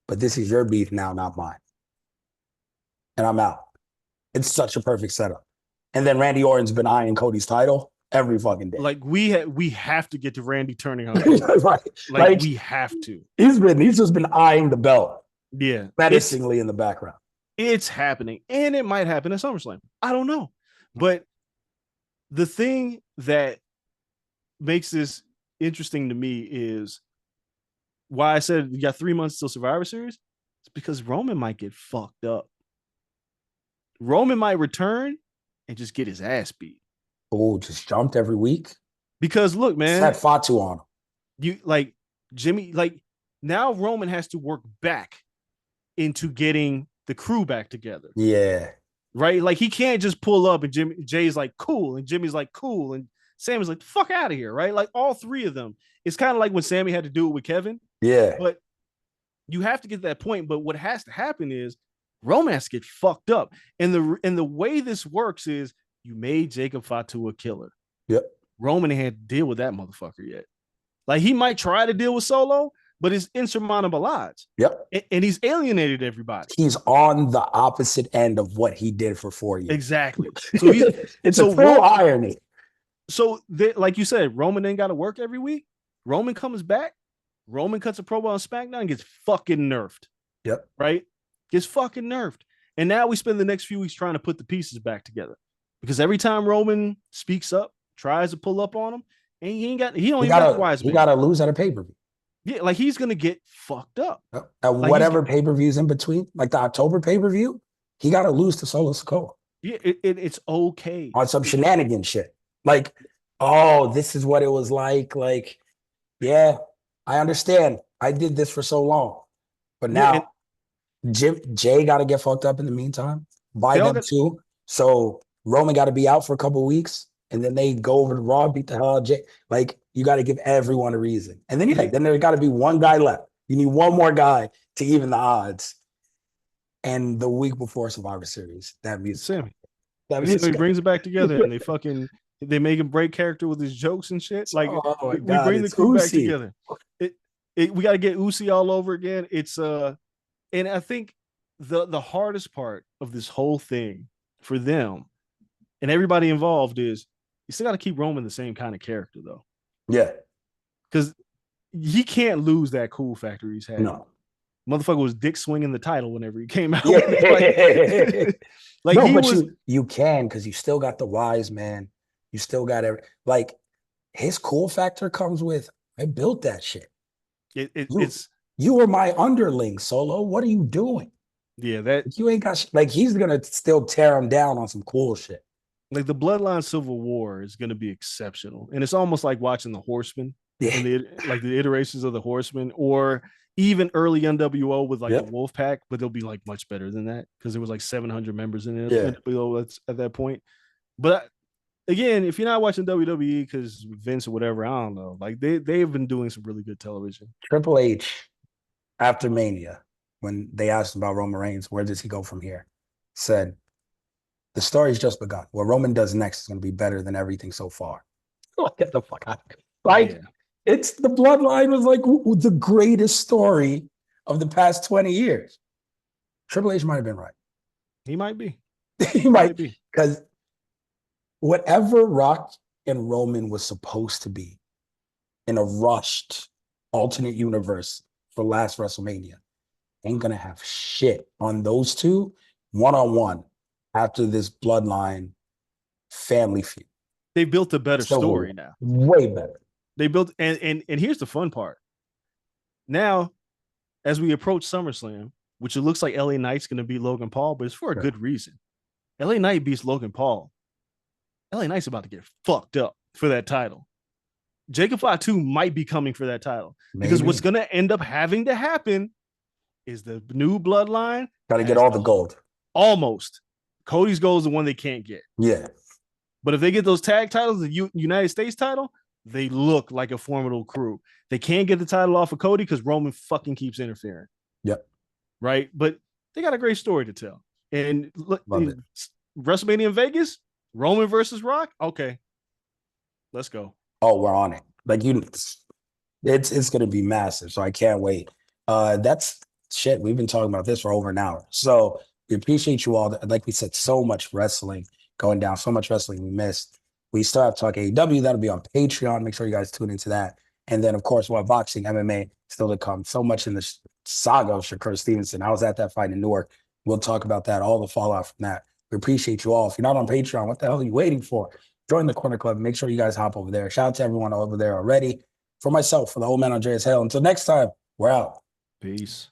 But this is your beef now, not mine. And I'm out. It's such a perfect setup. And then Randy Orton's been eyeing Cody's title every fucking day. Like we have to get to Randy turning on. Right. Like we have to. He's just been eyeing the belt. Yeah. Menacingly in the background. It's happening. And it might happen at SummerSlam. I don't know. But the thing that makes this interesting to me is why I said you got 3 months till Survivor Series. It's because Roman might get fucked up. Roman might return and just get his ass beat. Oh, just jumped every week? Because look, man. Set Fatu on him. You like Jimmy, like now Roman has to work back into getting the crew back together. Yeah. Right? Like he can't just pull up and Jay's like cool and Jimmy's like cool and Sammy's like fuck out of here, right? Like all three of them. It's kind of like when Sammy had to do it with Kevin. Yeah. But you have to get to that point. But what has to happen is Roman has to get fucked up. And the way this works is you made Jacob Fatu a killer. Yep. Roman ain't had to deal with that motherfucker yet. Like he might try to deal with Solo, but it's insurmountable odds. Yep. And he's alienated everybody. He's on the opposite end of what he did for 4 years. Exactly. So it's a full irony. So like you said, Roman ain't got to work every week. Roman comes back. Roman cuts a promo on SmackDown and gets fucking nerfed. Yep. Right? Gets fucking nerfed. And now we spend the next few weeks trying to put the pieces back together. Because every time Roman speaks up, tries to pull up on him, and he don't even got the Wise Man. He got to lose at a pay-per-view. Yeah, like he's going to get fucked up. At like whatever pay-per-views in between, like the October pay-per-view, he got to lose to Solo Sikoa. Yeah, it's okay. On some shenanigan shit. Like, oh, this is what it was like. Like, yeah, I understand. I did this for so long. But now Jay got to get fucked up in the meantime. By them too. So Roman got to be out for a couple of weeks. And then they go over to Raw, beat the hell out of Jay. Like, you got to give everyone a reason. And then then there got to be one guy left. You need one more guy to even the odds. And the week before Survivor Series, that means Sammy. Sammy brings it back together, and they make him break character with his jokes and shit. Like we bring the crew back together. We got to get Usi all over again. It's and I think the hardest part of this whole thing for them and everybody involved is you still got to keep Roman the same kind of character though. Yeah, because he can't lose that cool factor he's had. No. Motherfucker was dick swinging the title whenever he came out. Yeah. like no, he but was. You can because you still got the Wise Man. You still got like his cool factor comes with I built that shit. You were my underling, Solo. What are you doing? Yeah, that you ain't got like he's gonna still tear him down on some cool shit. like the Bloodline Civil War is going to be exceptional, and it's almost like watching the Horsemen and the iterations of the Horsemen, or even early NWO with like the Wolfpack, but they'll be like much better than that because there was like 700 members in it NWO at that point. But again, if you're not watching WWE because Vince or whatever, I don't know. Like they've been doing some really good television. Triple H, after Mania, when they asked about Roman Reigns, where does he go from here? Said, the story's just begun. What Roman does next is going to be better than everything so far. Get the fuck out. Like, it's the Bloodline was like the greatest story of the past 20 years. Triple H might have been right. He might be. He might be. Because whatever Rock and Roman was supposed to be in a rushed alternate universe for last WrestleMania ain't going to have shit on those two one-on-one after this Bloodline family feud. They built a better story now. Way better. They built, and here's the fun part. Now, as we approach SummerSlam, which it looks like LA Knight's going to beat Logan Paul, but it's for a good reason. LA Knight beats Logan Paul. LA Knight's about to get fucked up for that title. Jacob Fatu might be coming for that title. Because what's going to end up having to happen is the new Bloodline got to get all the gold. Almost. Cody's gold is the one they can't get. Yeah. But if they get those tag titles, the United States title, they look like a formidable crew. They can't get the title off of Cody because Roman fucking keeps interfering. Yep. Right? But they got a great story to tell. And look, WrestleMania in Vegas, Roman versus Rock. Okay. Let's go. Oh, we're on it. Like it's going to be massive. So I can't wait. That's shit. We've been talking about this for over an hour. So we appreciate you all. Like we said, so much wrestling going down, so much wrestling we missed. We still have to talk AEW. That'll be on Patreon. Make sure you guys tune into that. And then, of course, we'll have boxing, MMA still to come. So much in the saga of Shakur Stevenson. I was at that fight in Newark. We'll talk about that, all the fallout from that. We appreciate you all. If you're not on Patreon, what the hell are you waiting for? Join the Corner Club. Make sure you guys hop over there. Shout out to everyone over there already. For myself, for the old man Andreas Hale. Until next time, we're out. Peace.